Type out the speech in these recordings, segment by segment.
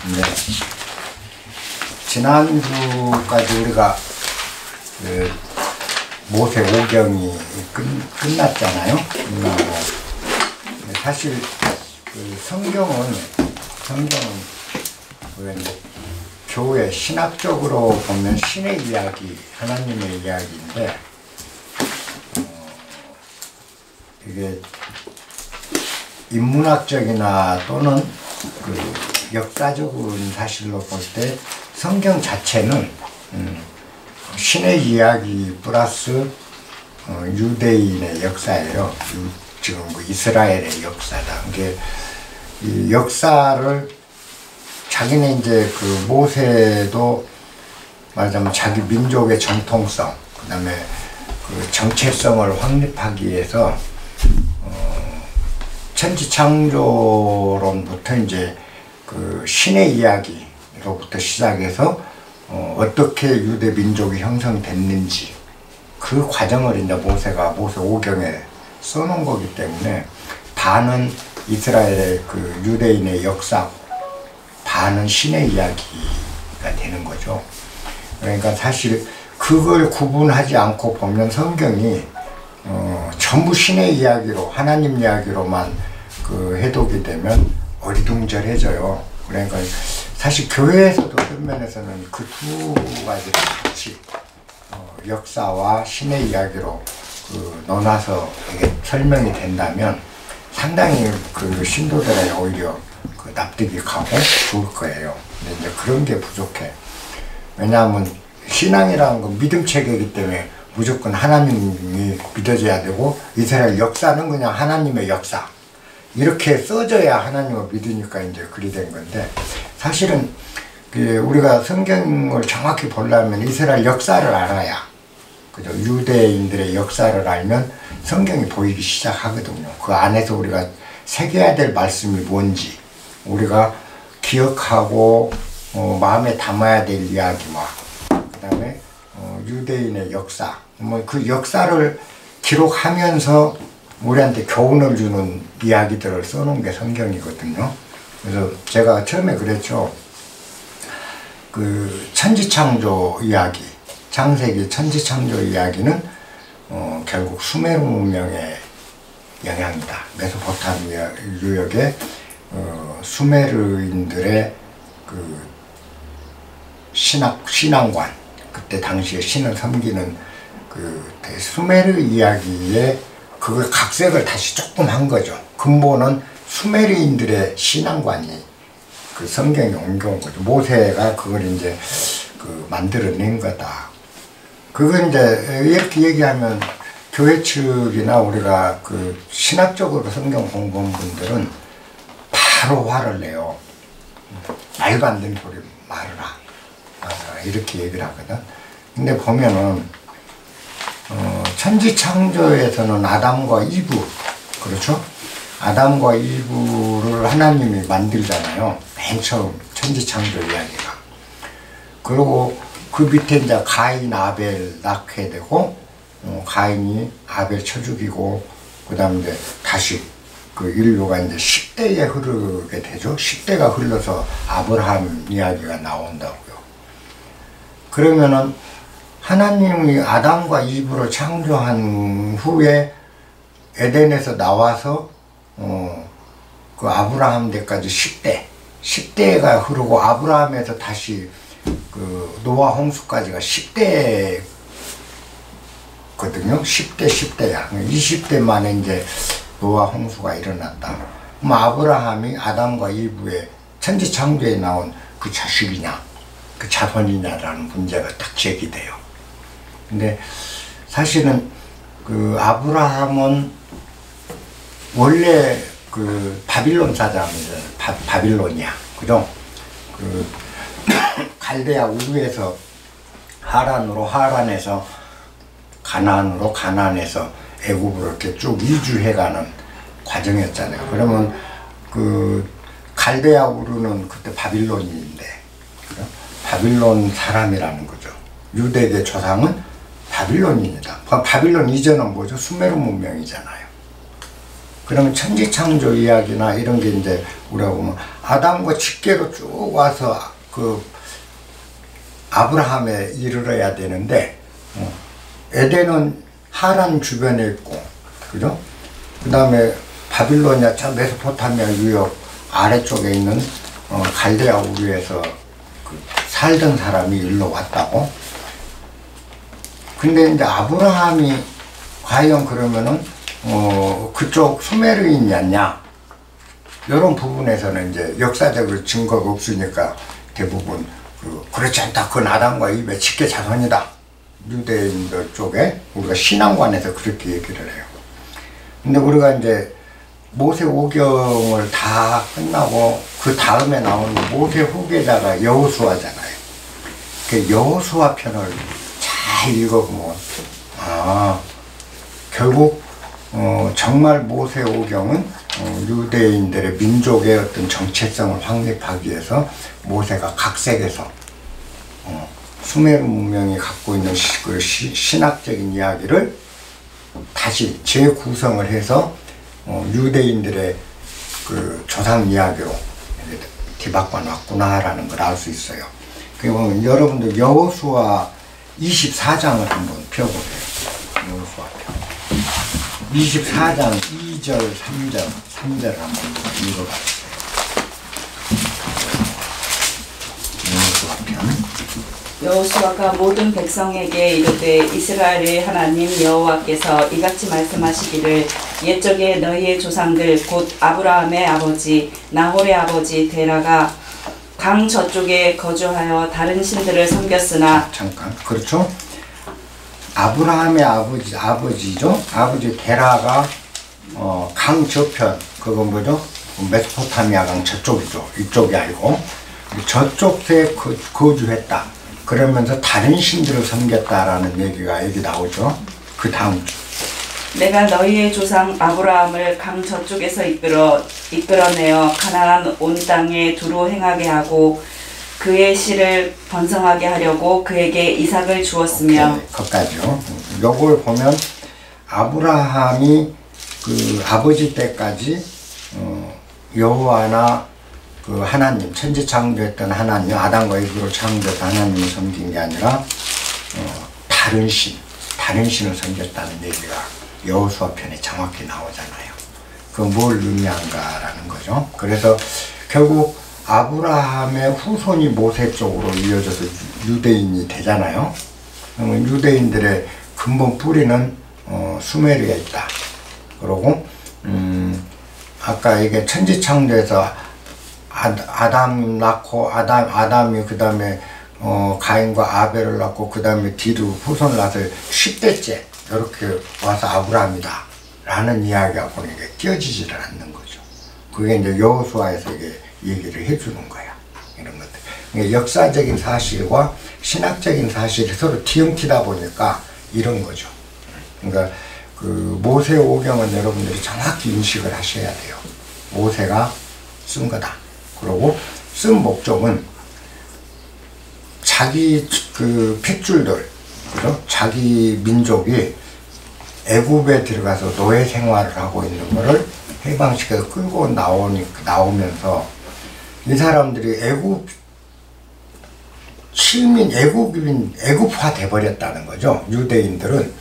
네. 지난주까지 우리가 그 모세 오경이 끝났잖아요. 끝나고 사실 그 성경은 왜 교회 신학적으로 보면 신의 이야기, 하나님의 이야기인데 이게 인문학적이나 또는 그 역사적인 사실로 볼 때 성경 자체는 신의 이야기 플러스 유대인의 역사예요. 지금 그 이스라엘의 역사다. 이게 이 역사를 자기네 이제 그 모세도 말하자면 자기 민족의 정통성, 그 다음에 그 정체성을 확립하기 위해서 천지창조론부터 이제 그 신의 이야기로부터 시작해서 어떻게 유대 민족이 형성됐는지 그 과정을 이제 모세가 모세 오경에 써놓은 거기 때문에 반은 이스라엘의 그 유대인의 역사, 반은 신의 이야기가 되는 거죠. 그러니까 사실 그걸 구분하지 않고 보면 성경이 전부 신의 이야기로, 하나님 이야기로만 그 해독이 되면 어리둥절해져요. 그러니까 사실 교회에서도 어떤 면에서는 그 두 가지를 같이 역사와 신의 이야기로 그 넣어놔서 이게 설명이 된다면 상당히 그 신도들에 오히려 그 납득이 가고 좋을 거예요. 근데 이제 그런 게 부족해. 왜냐하면 신앙이라는 건 믿음 체계이기 때문에 무조건 하나님이 믿어져야 되고 이스라엘 역사는 그냥 하나님의 역사 이렇게 써져야 하나님을 믿으니까 이제 그리 된 건데 사실은 우리가 성경을 정확히 보려면 이스라엘 역사를 알아야 그죠? 유대인들의 역사를 알면 성경이 보이기 시작하거든요. 그 안에서 우리가 새겨야 될 말씀이 뭔지 우리가 기억하고 마음에 담아야 될 이야기와 그 다음에 유대인의 역사 뭐 그 역사를 기록하면서 우리한테 교훈을 주는 이야기들을 써놓은 게 성경이거든요. 그래서 제가 처음에 그랬죠. 그 천지창조 이야기, 창세기 천지창조 이야기는 결국 수메르 문명의 영향이다. 메소포타미아 유역의 수메르인들의 그 신앙관, 그때 당시에 신을 섬기는 그 수메르 이야기에 그걸 각색을 다시 조금 한 거죠. 근본은 수메르인들의 신앙관이 그 성경에 옮겨온 거죠. 모세가 그걸 이제 그 만들어낸 거다. 그걸 이제 이렇게 얘기하면 교회 측이나 우리가 그 신학적으로 성경 공부한 분들은 바로 화를 내요. 말도 안 되는 소리 말해라. 이렇게 얘기를 하거든. 근데 보면은 천지창조에서는 아담과 이브, 그렇죠? 아담과 이브를 하나님이 만들잖아요. 맨 처음 천지창조 이야기가. 그리고 그 밑에 이제 가인, 아벨 낳게 되고 가인이 아벨 쳐 죽이고 그 다음에 이제 다시 그 인류가 이제 10대에 흐르게 되죠. 10대가 흘러서 아브라함 이야기가 나온다고요. 그러면은 하나님이 아담과 이브를 창조한 후에 에덴에서 나와서 그 아브라함 때까지 10대가 흐르고 아브라함에서 다시 그 노아 홍수까지가 10대거든요. 10대야. 20대 만에 이제 노아 홍수가 일어났다. 그럼 아브라함이 아담과 이브의 천지창조에 나온 그 자식이냐, 그 자손이냐라는 문제가 딱 제기돼요. 근데 사실은 그 아브라함은 원래 그 바빌론 사람이잖아요. 바빌론이야. 그죠? 그 갈대아 우르에서 하란에서 가나안으로, 가나안에서 애굽으로 이렇게 쭉 이주해가는 과정이었잖아요. 그러면 그 갈대아 우르는 그때 바빌론인데 바빌론 사람이라는 거죠. 유대계 조상은 바빌론인이다. 바빌론 이전은 뭐죠? 수메르 문명이잖아요. 그러면 천지창조 이야기나 이런 게 이제 우리가 보면 아담과 직계로 쭉 와서 그 아브라함에 이르러야 되는데 에덴은 하란 주변에 있고, 그죠? 그 다음에 바빌로니아, 메소포타미아 유역 아래쪽에 있는 갈대아 우르에서 그 살던 사람이 일로 왔다고. 근데 이제 아브라함이 과연 그러면은 그쪽 수메르인이었냐, 이런 부분에서는 이제 역사적으로 증거가 없으니까 대부분 그렇지 않다, 그건 아담과 이브의 직계 자손이다, 유대인들 쪽에 우리가 신앙관에서 그렇게 얘기를 해요. 근데 우리가 이제 모세 오경을 다 끝나고 그 다음에 나오는 모세 후계자가 여호수아잖아요. 그 여호수아 편을 잘 읽어보면 결국 정말 모세 오경은 유대인들의 민족의 어떤 정체성을 확립하기 위해서 모세가 각색해서 수메르 문명이 갖고 있는 그 신학적인 이야기를 다시 재구성을 해서 유대인들의 그 조상 이야기로 뒤바꿔 놨구나라는 걸 알 수 있어요. 그리고 여러분들 여호수아 24장을 한번 펴보세요. 여호수아 편 24장 2절 3절 한번 읽어봤어요. 여호수아 편. 여호수아가 모든 백성에게 이르되 이스라엘의 하나님 여호와께서 이같이 말씀하시기를 옛적에 너희의 조상들 곧 아브라함의 아버지 나홀의 아버지 데라가 강 저쪽에 거주하여 다른 신들을 섬겼으나. 잠깐, 그렇죠? 아브라함의 아버지죠. 아버지 데라가 강 저편, 그건 뭐죠? 메소포타미아 강 저쪽이죠. 이쪽이 아니고 저쪽에 거주했다. 그러면서 다른 신들을 섬겼다라는 얘기가 여기 나오죠. 그 다음 주. 내가 너희의 조상 아브라함을 강 저쪽에서 이끌어내어 가나안 온 땅에 두루 행하게 하고 그의 씨를 번성하게 하려고 그에게 이삭을 주었으며. 거기까지요. 요걸 보면 아브라함이 그 아버지 때까지 여호와나 그 하나님, 천지 창조했던 하나님, 아담과 이브로 창조했던 하나님을 섬긴 게 아니라 다른 신을 섬겼다는 얘기가 여호수아 편에 정확히 나오잖아요. 그 뭘 의미한가라는 거죠. 그래서 결국 아브라함의 후손이 모세 쪽으로 이어져서 유대인이 되잖아요. 그러면 유대인들의 근본 뿌리는 수메르에 있다. 그리고 아까 이게 천지 창조에서 아담 낳고 아담이 그 다음에 가인과 아벨을 낳고 그 다음에 뒤로 후손을 낳아서 10대째 이렇게 와서 아브라함이다 라는 이야기하고는 이게 띄어지지를 않는 거죠. 그게 이제 여호수아에서 이게 얘기를 해주는 거야. 이런 것들. 그러니까 역사적인 사실과 신학적인 사실이 서로 뒤엉키다 보니까 이런 거죠. 그러니까 그 모세 오경은 여러분들이 정확히 인식을 하셔야 돼요. 모세가 쓴 거다. 그리고 쓴 목적은 자기 그 핏줄들, 그죠? 자기 민족이 애굽에 들어가서 노예 생활을 하고 있는 거를 해방시켜서 끌고 나오면서 이 사람들이 애굽화 돼버렸다는 거죠. 유대인들은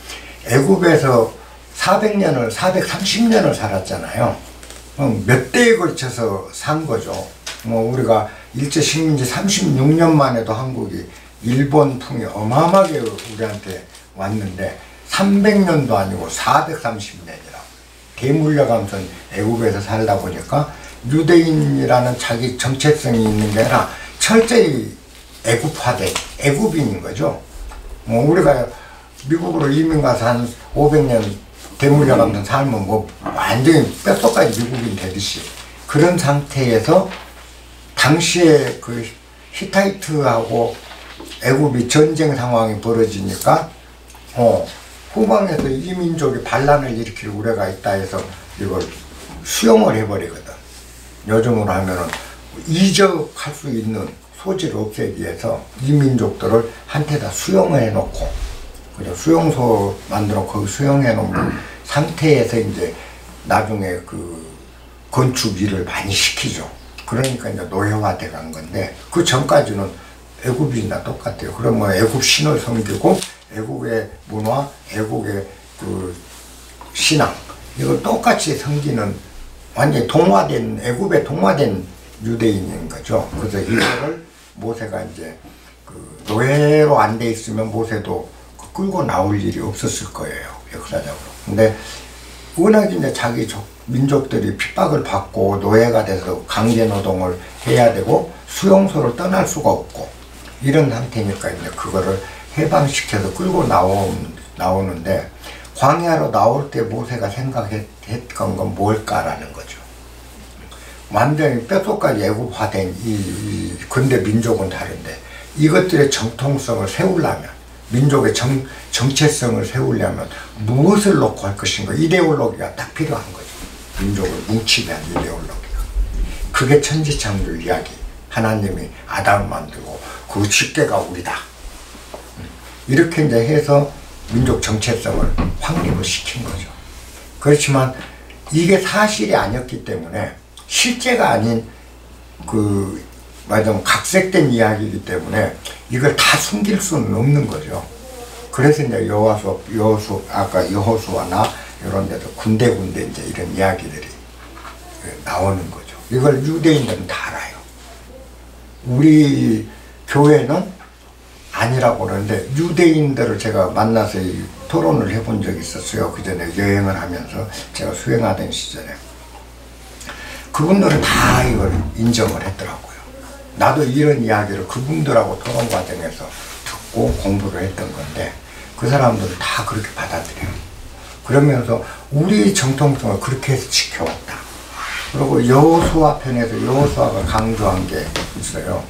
애굽에서 430년을 살았잖아요. 몇 대에 걸쳐서 산 거죠. 우리가 일제식민지 36년 만에도 한국이 일본풍이 어마어마하게 우리한테 왔는데 300년도 아니고 430년이라 대물려가면서 애국에서 살다 보니까 유대인이라는 자기 정체성이 있는 게 아니라 철저히 애국인인 거죠. 우리가 미국으로 이민 가서 한 500년 대물려가면서 살면 완전히 뼛속까지 미국인 되듯이 그런 상태에서 당시에 그 히타이트하고 애굽이 전쟁 상황이 벌어지니까 후방에서 이 민족이 반란을 일으킬 우려가 있다 해서 이걸 수용을 해버리거든. 요즘으로 하면은 이적할 수 있는 소지를 없애기 위해서 이 민족들을 한테다 수용을 해놓고, 그죠? 수용소 만들어 거기 수용해 놓은 상태에서 이제 나중에 그 건축 일을 많이 시키죠. 그러니까 이제 노예화돼 간 건데 그 전까지는 애국이나 똑같아요. 그럼 뭐 애국 신을 섬기고 애국의 문화, 애국의 그 신앙 이걸 똑같이 섬기는 완전히 동화된 애국에 동화된 유대인인 거죠. 그래서 이거를 모세가 이제 그 노예로 안 돼 있으면 모세도 끌고 나올 일이 없었을 거예요, 역사적으로. 근데 워낙 이제 자기 민족들이 핍박을 받고 노예가 돼서 강제 노동을 해야 되고 수용소를 떠날 수가 없고 이런 상태니까 이제 그거를 해방시켜서 끌고 나오는데 광야로 나올 때 모세가 생각했던 건 뭘까라는 거죠. 완전히 뼛속까지 애국화된 이 근대 민족은 다른데 이것들의 정통성을 세우려면 민족의 정체성을 세우려면 무엇을 놓고 할 것인가 이데올로기가 딱 필요한 거죠. 민족을 뭉치게 한 이데올로기가. 그게 천지창조 이야기. 하나님이 아담을 만들고 그 집게가 우리다. 이렇게 이제 해서 민족 정체성을 확립을 시킨 거죠. 그렇지만 이게 사실이 아니었기 때문에 실제가 아닌 그 말하자면 각색된 이야기이기 때문에 이걸 다 숨길 수는 없는 거죠. 그래서 이제 아까 여호수아나 이런 데서 군데군데 이제 이런 이야기들이 나오는 거죠. 이걸 유대인들은 다 알아요. 우리 교회는 아니라고 그러는데 유대인들을 제가 만나서 토론을 해본 적이 있었어요. 그 전에 여행을 하면서 제가 수행하던 시절에 그분들은 다 이걸 인정을 했더라고요. 나도 이런 이야기를 그분들하고 토론 과정에서 듣고 공부를 했던 건데 그 사람들은 다 그렇게 받아들여요. 그러면서 우리 정통성을 그렇게 해서 지켜왔다. 그리고 여호수아 편에서 여호수아가 강조한 게 있어요.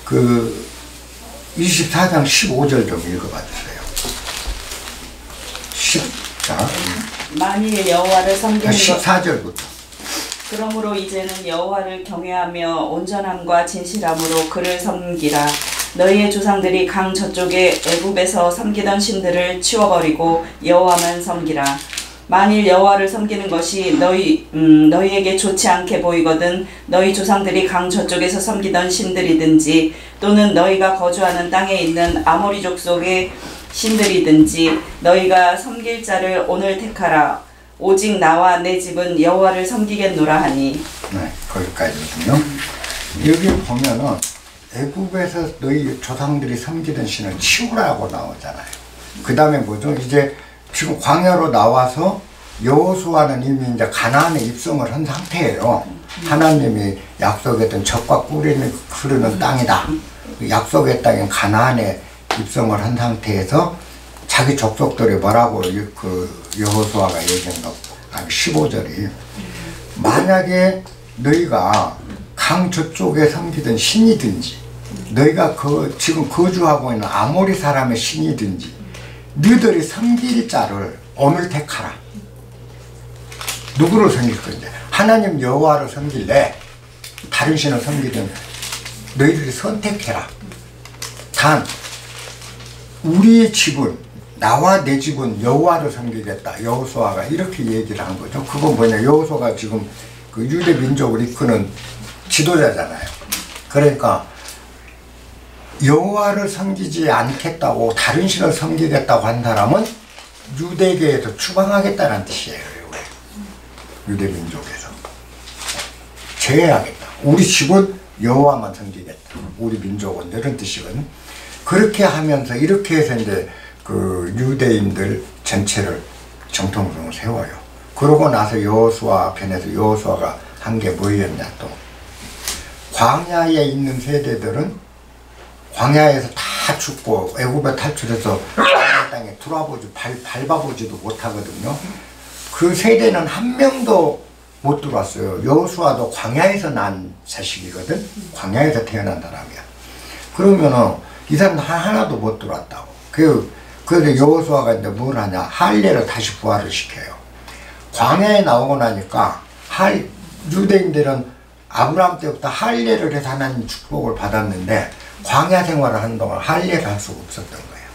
그 24장 15절 좀 읽어봐 주세요. 만일 여호와를 섬기는 14절부터. 그러므로 이제는 여호와를 경외하며 온전함과 진실함으로 그를 섬기라. 너희의 조상들이 강 저쪽에 애굽에서 섬기던 신들을 치워버리고 여호와만 섬기라. 만일 여호와를 섬기는 것이 너희에게 좋지 않게 보이거든 너희 조상들이 강 저쪽에서 섬기던 신들이든지 또는 너희가 거주하는 땅에 있는 아모리 족속의 신들이든지 너희가 섬길 자를 오늘 택하라. 오직 나와 내 집은 여호와를 섬기겠노라 하니. 네, 거기까지거든요. 여기 보면은 애굽에서 너희 조상들이 섬기던 신을 치우라고 나오잖아요. 그 다음에 뭐죠? 이제 지금 광야로 나와서 여호수아는 이미 이제 가나안에 입성을 한 상태예요. 하나님이 약속했던 젖과 꿀이 흐르는 땅이다. 약속의 땅인 가나안에 입성을 한 상태에서 자기 족속들이 뭐라고 그 여호수아가 얘기한가 15절이 만약에 너희가 강 저쪽에 섬기던 신이든지 너희가 지금 거주하고 있는 아모리 사람의 신이든지 너희들이 섬길 자를 오늘 택하라. 누구를 섬길 건지 하나님 여호와를 섬길래 다른 신을 섬기든 너희들이 선택해라. 단 우리의 집은 나와 내 집은 여호와를 섬기겠다. 여호수아가 이렇게 얘기를 한 거죠. 그건 뭐냐, 여호수아가 지금 그 유대 민족을 이끄는 지도자잖아요. 그러니까 여호와를 섬기지 않겠다고 다른 신을 섬기겠다고 한 사람은 유대계에서 추방하겠다는 뜻이에요. 유대 민족에서 제외하겠다. 우리 집은 여호와만 섬기겠다. 우리 민족은 이런 뜻이거든. 그렇게 하면서 이렇게 해서 이제 그 유대인들 전체를 정통성을 세워요. 그러고 나서 여호수아 편에서 여호수아가 한 게 뭐였냐, 또 광야에 있는 세대들은 광야에서 다 죽고 애굽에 탈출해서 광야 땅에 밟아보지도 못하거든요. 그 세대는 한 명도 못 들어왔어요. 여호수아도 광야에서 난 자식이거든. 광야에서 태어난 사람이야. 그러면은 이 사람 하나도 못 들어왔다고. 그래서 여호수아가 이제 뭘 하냐, 할례를 다시 부활을 시켜요. 광야에 나오고 나니까 유대인들은 아브라함 때부터 할례를 해서 하나님 축복을 받았는데 광야 생활을 하는 동안 할례를 할 수가 없었던 거예요.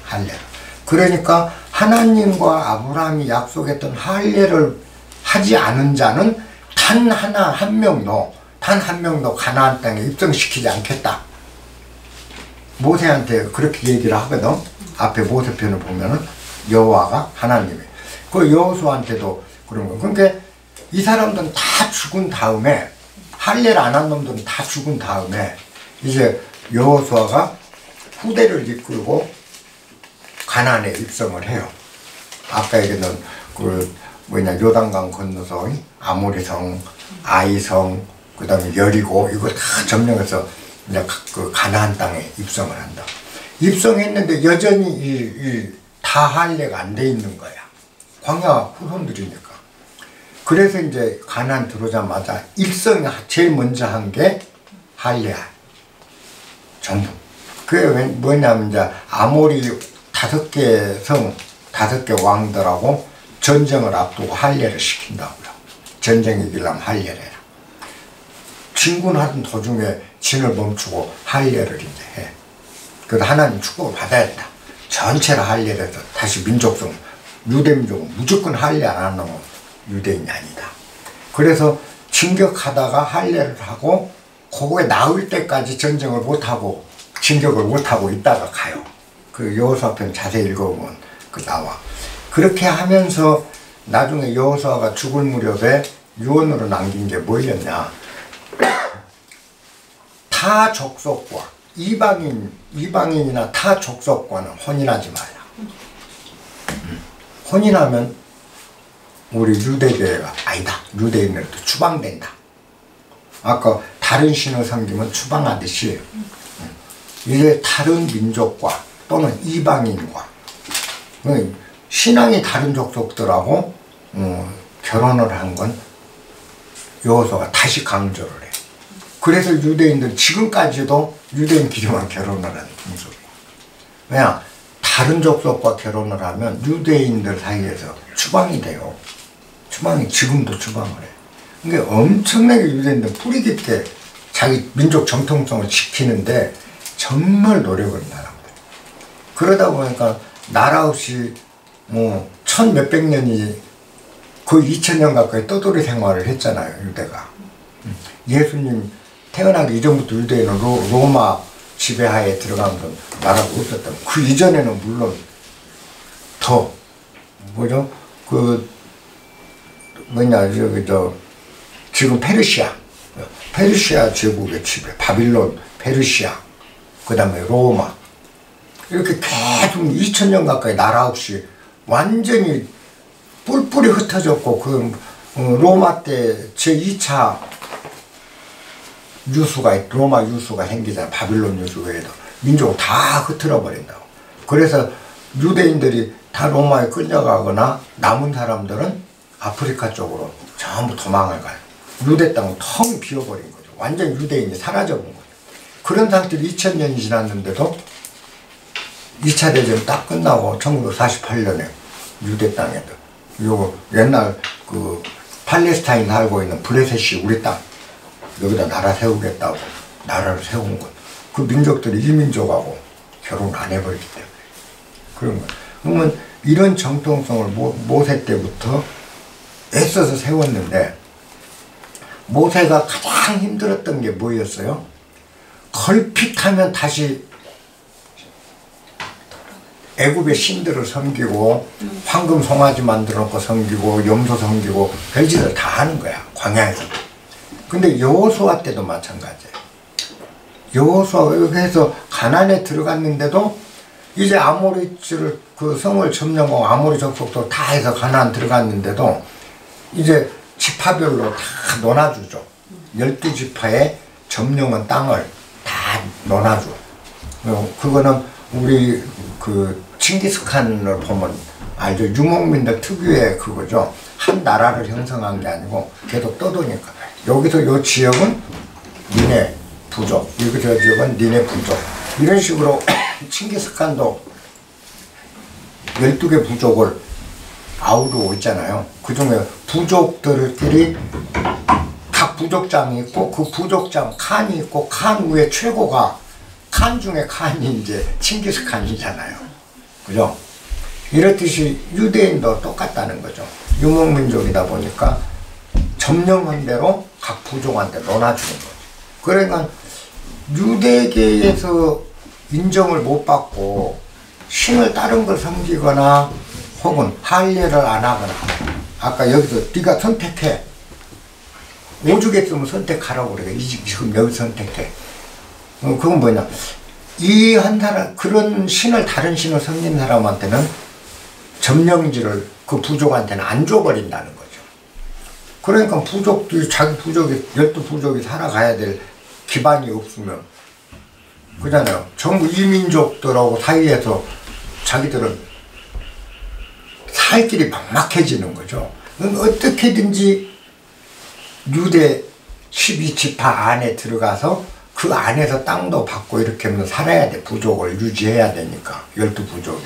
할례를. 그러니까 하나님과 아브라함이 약속했던 할례를 하지 않은 자는 단 한 명도 가나안 땅에 입성시키지 않겠다. 모세한테 그렇게 얘기를 하거든. 앞에 모세편을 보면은 여호와가 하나님이. 그 여호수아한테도 그런 거. 그러니까 이 사람들은 다 죽은 다음에, 할례를 안 한 놈들은 다 죽은 다음에 이제 여호수아가 후대를 이끌고 가나안에 입성을 해요. 아까 얘기했던 요단강 건너서 아모리성, 아이성, 그 다음에 여리고 이거 다 점령해서 이제 그 가나안 땅에 입성을 한다. 입성했는데 여전히 다 할례가 안 돼 있는 거야. 광야 후손들이니까. 그래서 이제 가나안 들어오자마자 입성 제일 먼저 한 게 할례야. 전부. 그게 뭐냐면 이제 아모리 5개 성, 5개 왕들하고 전쟁을 앞두고 할례를 시킨다고요. 전쟁이 이기려면 할례를 해라. 진군하던 도중에 진을 멈추고 할례를 이제 해. 그래서 하나님 축복을 받아야 된다. 전체를 할례를 해서 다시 민족성, 유대민족은 무조건 할례 안 하는 건 유대인이 아니다. 그래서 진격하다가 할례를 하고 그거에 나올 때까지 전쟁을 못하고 진격을 못하고 있다가 가요. 그 여호수아편 자세히 읽어보면 그 나와. 그렇게 하면서 나중에 여호수아가 죽을 무렵에 유언으로 남긴 게 뭐였냐. 타 족속과 이방인이나 타 족속과는 혼인하지 마라. 혼인하면 우리 유대교회가 아니다. 유대인들도 추방된다. 아까 다른 신을 섬기면 추방하듯이 이제 다른 민족과 또는 이방인과 신앙이 다른 족속들하고 결혼을 한 건 여호수아가 다시 강조를 해. 그래서 유대인들 지금까지도 유대인끼리만 결혼을 하는 민족이에요. 왜냐? 다른 족속과 결혼을 하면 유대인들 사이에서 추방이 돼요. 추방이 지금도 추방을 해. 그러니까 엄청나게 유대인들 뿌리 깊게 자기 민족 정통성을 지키는데 정말 노력을 나랍니다. 그러다 보니까 나라 없이 뭐 1000몇백 년이 거의 2000년 가까이 떠돌이 생활을 했잖아요. 유대가. 예수님 태어나기 이전부터 유대인은 로마 지배하에 들어가면서 나라가 없었다. 그 이전에는 물론 더 뭐죠? 지금 페르시아 제국의 지배, 바빌론, 페르시아, 그 다음에 로마, 이렇게 계속 2000년 가까이 나라 없이 완전히 뿔뿔이 흩어졌고, 로마 때 제2차 로마 유수가 생기잖아. 바빌론 유수 외에도 민족을 다 흩어져 버린다고. 그래서 유대인들이 다 로마에 끌려가거나 남은 사람들은 아프리카 쪽으로 전부 도망을 가요. 유대 땅은 텅 비어버린 거죠. 완전 유대인이 사라져본 거죠. 그런 상태로 2000년이 지났는데도 2차 대전 딱 끝나고 1948년에 유대 땅에도 요 옛날 그 팔레스타인 살고 있는 브레셋이 우리 땅 여기다 나라 세우겠다고 나라를 세운 것. 그 민족들이 이 민족하고 결혼 안 해버리기 때문에 그런 거. 그러면 이런 정통성을 모세 때부터 애써서 세웠는데, 모세가 가장 힘들었던 게 뭐였어요? 걸핏하면 다시 애굽의 신들을 섬기고 황금 송아지 만들어 놓고 섬기고 염소 섬기고 별짓을 다 하는 거야, 광야에서. 근데 여호수아 때도 마찬가지예요. 여호수아가 이렇게 해서 가나안에 들어갔는데도 이제 아모리들을 그 성을 점령하고 아모리 족속도 다 해서 가나안 들어갔는데도 이제 지파별로 다 나눠주죠. 12지파에 점령한 땅을 다 나눠줘. 그거는 우리 그 칭기스칸을 보면 알죠. 유목민들 특유의 그거죠. 한 나라를 형성한 게 아니고 계속 떠도니까 여기서 요 지역은 니네 부족, 여기 저 지역은 니네 부족, 이런 식으로 칭기스칸도 12개 부족을 아우르고 있잖아요. 그 중에 부족들끼리 각 부족장이 있고, 그 부족장 칸이 있고, 칸 위에 최고가 칸 중에 칸이 이제 칭기스칸이잖아요. 그죠? 이렇듯이 유대인도 똑같다는 거죠. 유목민족이다 보니까 점령한 대로 각 부족한테 논아주는 거죠. 그러니까 유대계에서 인정을 못 받고 신을 다른 걸 섬기거나 혹은 할례를 안 하거나, 아까 여기서 네가 선택해, 오죽했으면 선택하라고 그래. 지금 여기 선택해. 그건 뭐냐, 이 한 사람, 그런 신을, 다른 신을 섬기는 사람한테는 점령지를 그 부족한테는 안 줘버린다는 거죠. 그러니까 부족들이, 자기 부족이, 12부족이 살아가야 될 기반이 없으면, 그잖아요. 전부 이민족들하고 사이에서 자기들은 살 길이 막막해지는 거죠. 어떻게든지 유대 12지파 안에 들어가서 그 안에서 땅도 받고 이렇게 하면 살아야 돼. 부족을 유지해야 되니까, 12부족.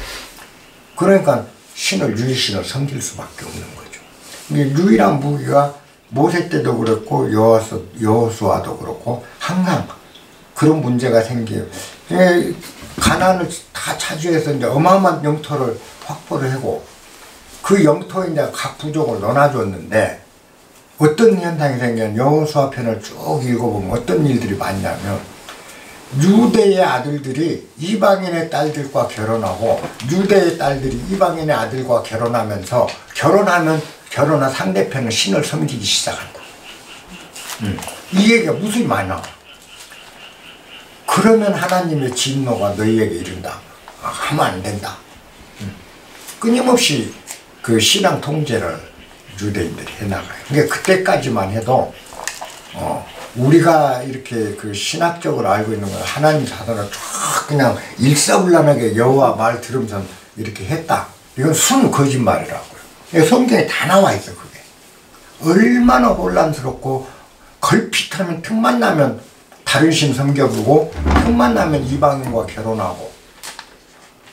그러니까 신을, 유일신을 섬길 수밖에 없는 거죠. 유일한 무기가 모세 때도 그렇고 여호수아도 그렇고 항상 그런 문제가 생겨요. 가나안을 다 차지해서 이제 어마어마한 영토를 확보를 하고 그 영토에 이제 각 부족을 넣어줬는데 어떤 현상이 생기냐면 여호수아 편을 쭉 읽어보면 어떤 일들이 많냐면 유대의 아들들이 이방인의 딸들과 결혼하고 유대의 딸들이 이방인의 아들과 결혼하면서 결혼한 상대편은 신을 섬기기 시작한다. 이 얘기가 무슨 말이야? 그러면 하나님의 진노가 너희에게 이른다. 하면 안 된다. 끊임없이 그 신앙 통제를 유대인들이 해나가요. 그러니까 그때까지만 해도 우리가 이렇게 그 신학적으로 알고 있는 건 하나님 자손을 쫙 그냥 일사불란하게 여호와 말 들으면서 이렇게 했다. 이건 순 거짓말이라고요. 성경에 다 나와 있어 그게. 얼마나 혼란스럽고 걸핏하면 틈만 나면 다른 신 섬겨보고 틈만 나면 이방인과 결혼하고.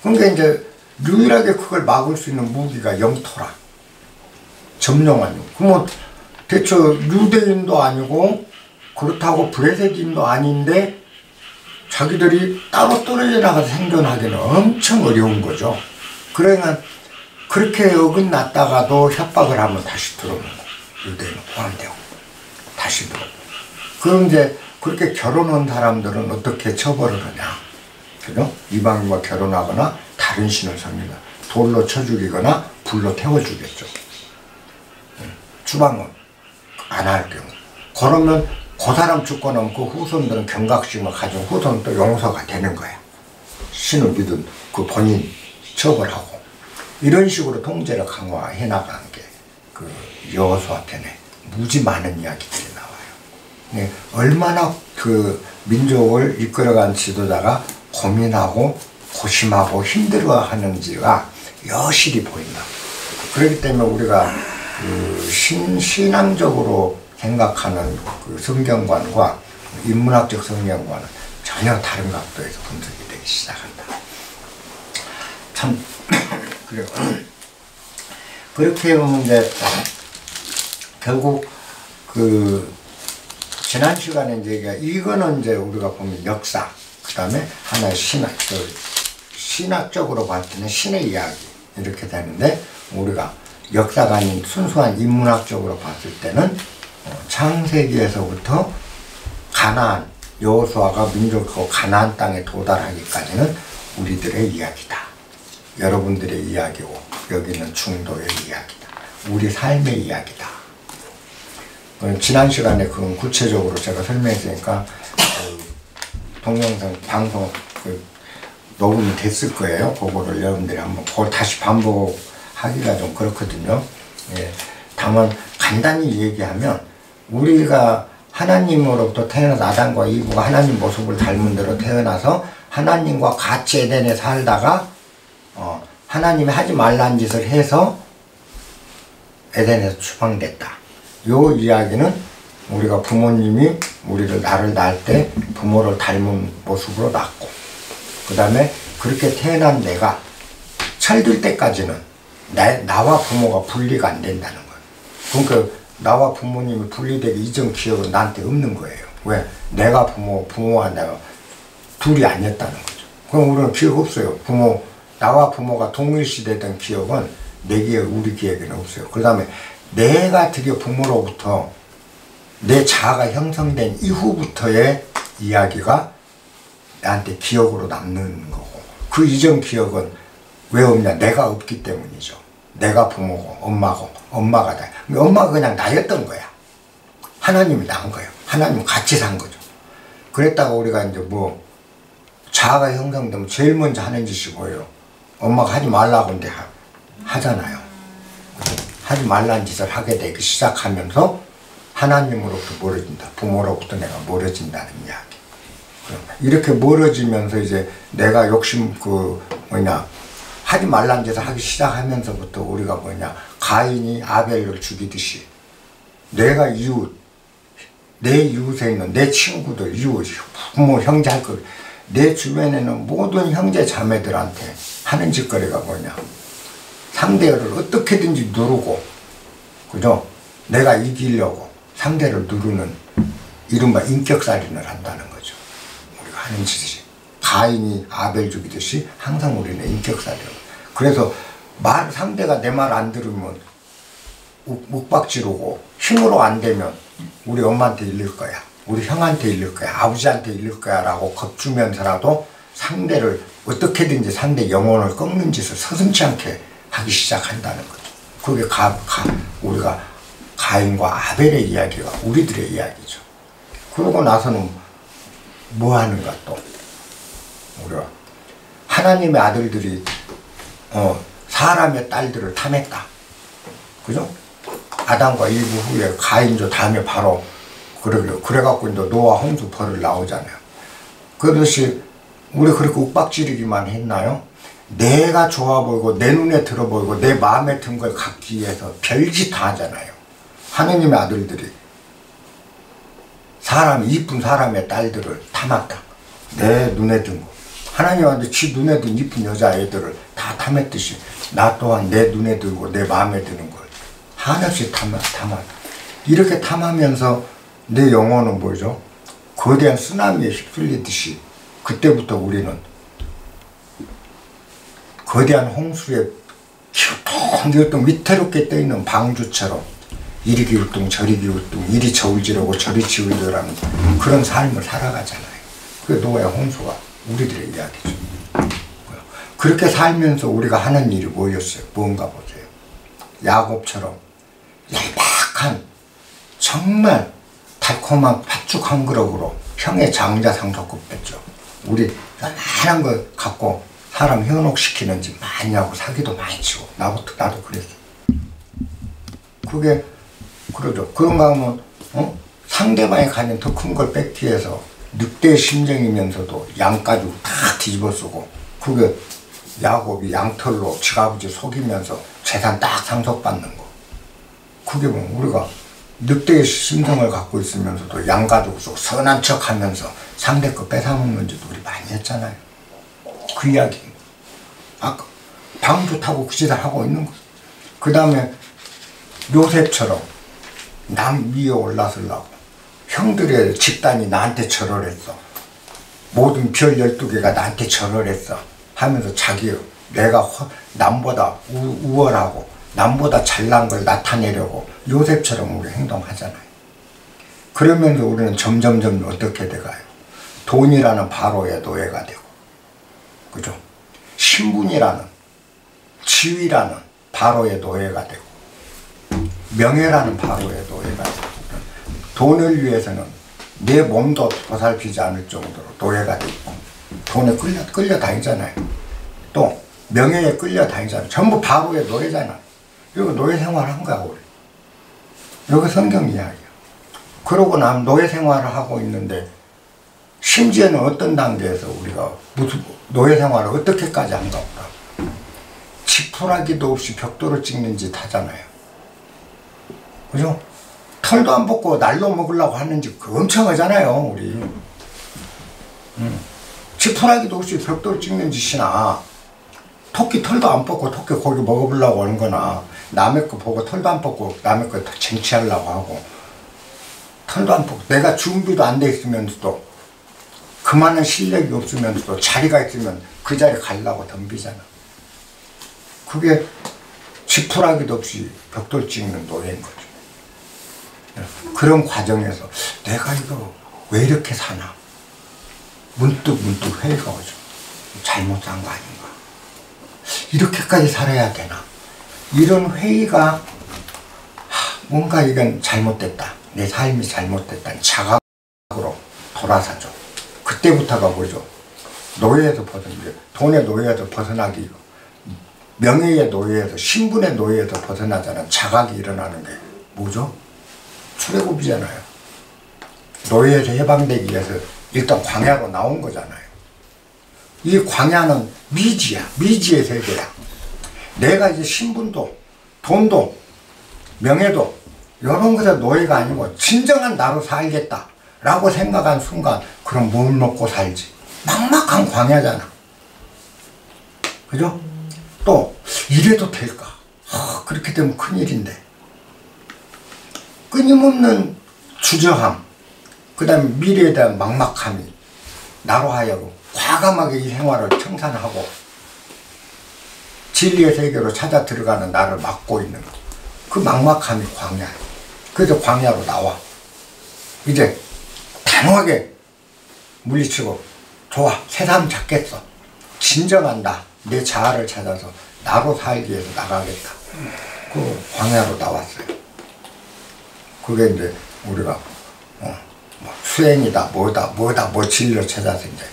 그러니까 이제 유일하게 그걸 막을 수 있는 무기가 영토라. 점령하는. 그러면 대체 유대인도 아니고 그렇다고 브레셋인도 아닌데 자기들이 따로 떨어져 나가서 생존하기는 엄청 어려운 거죠. 그러니까 그렇게 어긋났다가도 협박을 하면 다시 들어오는 거예요. 유대인은 포함되고 다시 들어오고. 그럼 이제 그렇게 결혼한 사람들은 어떻게 처벌을 하냐. 그죠? 이방인과 결혼하거나 다른 신을 섬기거나 돌로 쳐 죽이거나 불로 태워 주겠죠. 추방은 안 할 경우. 그러면 그 사람 죽고 나면 그 후손들은 경각심을 가지고 후손은 또 용서가 되는 거야. 신을 믿은 그 본인 처벌하고. 이런 식으로 통제를 강화해 나가는 게 그 여호수아 편에 무지 많은 이야기들이 나와요. 네, 얼마나 그 민족을 이끌어간 지도자가 고민하고 고심하고 힘들어하는지가 여실히 보인다. 그렇기 때문에 우리가 그 신앙적으로 생각하는 그 성경관과 인문학적 성경관은 전혀 다른 각도에서 분석이 되기 시작한다. 참 그래요. 그렇게 보면 이제 결국 그 지난 시간에 이제 이거는 이제 우리가 보면 역사, 그 다음에 하나의 신학적으로 봤을 때는 신의 이야기 이렇게 되는데 우리가 역사가 아닌 순수한 인문학적으로 봤을 때는 창세기에서부터 가나안, 여호수아가 민족하고 가나안 땅에 도달하기까지는 우리들의 이야기다. 여러분들의 이야기고 여기는 중도의 이야기다. 우리 삶의 이야기다. 지난 시간에 그건 구체적으로 제가 설명했으니까 동영상 방송 녹음이 됐을 거예요. 그거를 여러분들이 한번 그걸 다시 반복하기가 좀 그렇거든요. 예, 다만 간단히 얘기하면 우리가 하나님으로부터 태어나서 아담과 이브가 하나님 모습을 닮은 대로 태어나서 하나님과 같이 에덴에 살다가 하나님이 하지 말라는 짓을 해서 에덴에서 추방됐다. 요 이야기는 우리가 부모님이 나를 낳을 때 부모를 닮은 모습으로 낳고 그 다음에 그렇게 태어난 내가 철들 때까지는 나와 부모가 분리가 안 된다는 거예요. 그러니까 나와 부모님이 분리되기 이전 기억은 나한테 없는 거예요. 왜? 내가 부모와 내가 둘이 아니었다는 거죠. 그럼 우리는 기억 없어요. 부모 나와 부모가 동일시되던 기억은 내 기억, 우리 기억에는 없어요. 그 다음에 내가 드디어 부모로부터 내 자아가 형성된 이후부터의 이야기가 나한테 기억으로 남는 거고, 그 이전 기억은 왜 없냐? 내가 없기 때문이죠. 내가 부모고 엄마고 엄마가 나. 엄마가 그냥 나였던 거야. 하나님이 낳은 거예요. 하나님 같이 산 거죠. 그랬다가 우리가 이제 뭐 자아가 형성되면 제일 먼저 하는 짓이 뭐예요? 엄마가 하지 말라고 근데 하잖아요. 하지 말라는 짓을 하게 되기 시작하면서 하나님으로부터 멀어진다. 부모로부터 내가 멀어진다는 이야기. 이렇게 멀어지면서 이제 내가 욕심 하지 말라는 짓을 하기 시작하면서부터 우리가 가인이 아벨을 죽이듯이 내가 이웃, 내 이웃에 있는 내 친구들, 이웃, 부모, 형제 할 것, 내 주변에는 모든 형제 자매들한테 하는 짓거리가 상대를 어떻게든지 누르고, 그죠? 내가 이기려고 상대를 누르는 이른바 인격살인을 한다는 거죠. 우리가 하는 짓이. 가인이 아벨 죽이듯이 항상 우리는 인격살이에요. 그래서 상대가 내 말 안 들으면 묵박지르고 힘으로 안 되면 우리 엄마한테 일릴 거야. 우리 형한테 일릴 거야. 아버지한테 일릴 거야 라고 겁주면서라도 상대를 어떻게든지 상대 영혼을 꺾는 짓을 서슴지 않게 하기 시작한다는 거죠. 그게 우리가 가인과 아벨의 이야기가 우리들의 이야기죠. 그러고 나서는 뭐 하는가 또. 우리가 하나님의 아들들이 사람의 딸들을 탐했다. 그죠? 아담과 이브 후에 가인조 다음에 바로 그래갖고 이제 노아 홍수 벌을 나오잖아요. 그것이 우리 그렇게 윽박지르기만 했나요? 내가 좋아 보이고 내 눈에 들어 보이고 내 마음에 든 걸 갖기 위해서 별짓 다 하잖아요. 하느님의 아들들이 이쁜 사람의 딸들을 탐았다. 내 눈에 든 거. 하나님한테 지 눈에 든 이쁜 여자애들을 다 탐했듯이 나 또한 내 눈에 들고 내 마음에 드는 걸 한없이 탐아. 이렇게 탐하면서 내 영혼은 뭐죠? 거대한 쓰나미에 휩쓸리듯이 그때부터 우리는 거대한 홍수에 기우뚱기우뚱 위태롭게 떠있는 방주처럼 이리 기우뚱 저리 기우뚱 이리 저울지르고 저리 지울지라는 그런 삶을 살아가잖아요. 그게 노아의 홍수가 우리들의 이야기죠. 그렇게 살면서 우리가 하는 일이 뭐였어요? 뭔가 보세요. 야곱처럼 얄팍한 정말 달콤한 팥죽 한 그릇으로 형의 장자 상속급 뺐죠. 우리 요만한 거 갖고 사람 현혹시키는 짓 많이 하고 사기도 많이 치고 나도 그랬어. 그게 그러죠. 그런가 하면 상대방이 가진 더 큰 걸 뺏기 위해서 늑대의 심정이면서도 양 가지고 다 뒤집어 쓰고 그게 야곱이 양털로 지 아버지 속이면서 재산 딱 상속받는 거. 그게 뭐 우리가 늑대의 심성을 갖고 있으면서도 양 가지고 속 선한 척 하면서 상대 거 뺏어먹는 짓도 우리 많이 했잖아요. 그 이야기. 아까 방주 타고 그 짓을 하고 있는 거. 그 다음에 요셉처럼 남 위에 올라서려고 형들의 집단이 나한테 절을 했어. 모든 별 12개가 나한테 절을 했어. 하면서 내가 남보다 우월하고 남보다 잘난 걸 나타내려고 요셉처럼 우리 행동하잖아요. 그러면서 우리는 점점 어떻게 돼가요? 돈이라는 바로의 노예가 되고, 그죠? 신분이라는, 지위라는 바로의 노예가 되고, 명예라는 바로의 노예가 되고, 돈을 위해서는 내 몸도 보살피지 않을 정도로 노예가 되고, 돈에 끌려다니잖아요. 또 명예에 끌려다니잖아요. 전부 바로의 노예잖아요. 이거 노예 생활을 한 거야 우리. 여기 성경 이야기야. 그러고 나면 노예 생활을 하고 있는데 심지어는 어떤 단계에서 우리가 무슨 노예 생활을 어떻게까지 한가 보다. 지푸라기도 없이 벽돌을 찍는 짓 하잖아요. 그죠? 털도 안 벗고 날로 먹으려고 하는 짓 엄청 하잖아요 우리. 지푸라기도 없이 벽돌 찍는 짓이나 토끼 털도 안 벗고 토끼 고기 먹어보려고 하는 거나 남의 거 보고 털도 안 벗고 남의 거 쟁취하려고 하고 털도 안 벗고 내가 준비도 안 돼 있으면서도 그만한 실력이 없으면서도 자리가 있으면 그 자리 가려고 덤비잖아. 그게 지푸라기도 없이 벽돌 찍는 노예인 거죠. 그런 과정에서 내가 이거 왜 이렇게 사나 문득 회의가 오죠. 잘못 산 거 아닌가, 이렇게까지 살아야 되나, 이런 회의가 뭔가 이건 잘못됐다, 내 삶이 잘못됐다는 자각으로 돌아서죠. 그때부터가 뭐죠? 노예에서 벗어나기, 돈의 노예에서 벗어나기, 명예의 노예에서, 신분의 노예에서 벗어나자는 자각이 일어나는 게 뭐죠? 출애굽이잖아요. 노예에서 해방되기 위해서 일단 광야로 나온 거잖아요. 이 광야는 미지야. 미지의 세계야. 내가 이제 신분도 돈도 명예도 이런 것에 노예가 아니고 진정한 나로 살겠다 라고 생각한 순간, 그럼 뭘 먹고 살지? 막막한 광야잖아. 그죠? 또 이래도 될까? 그렇게 되면 큰일인데. 끊임없는 주저함, 그 다음에 미래에 대한 막막함이 나로 하여금 과감하게 이 생활을 청산하고 진리의 세계로 찾아 들어가는 나를 막고 있는 거. 그 막막함이 광야야. 그래서 광야로 나와. 이제 단호하게 물리치고, 좋아, 새삼 찾겠어. 진정한 나, 내 자아를 찾아서 나로 살기 위해서 나가겠다. 그 광야로 나왔어요. 그게 이제 우리가 뭐 수행이다, 뭐 진리를 찾아서 이제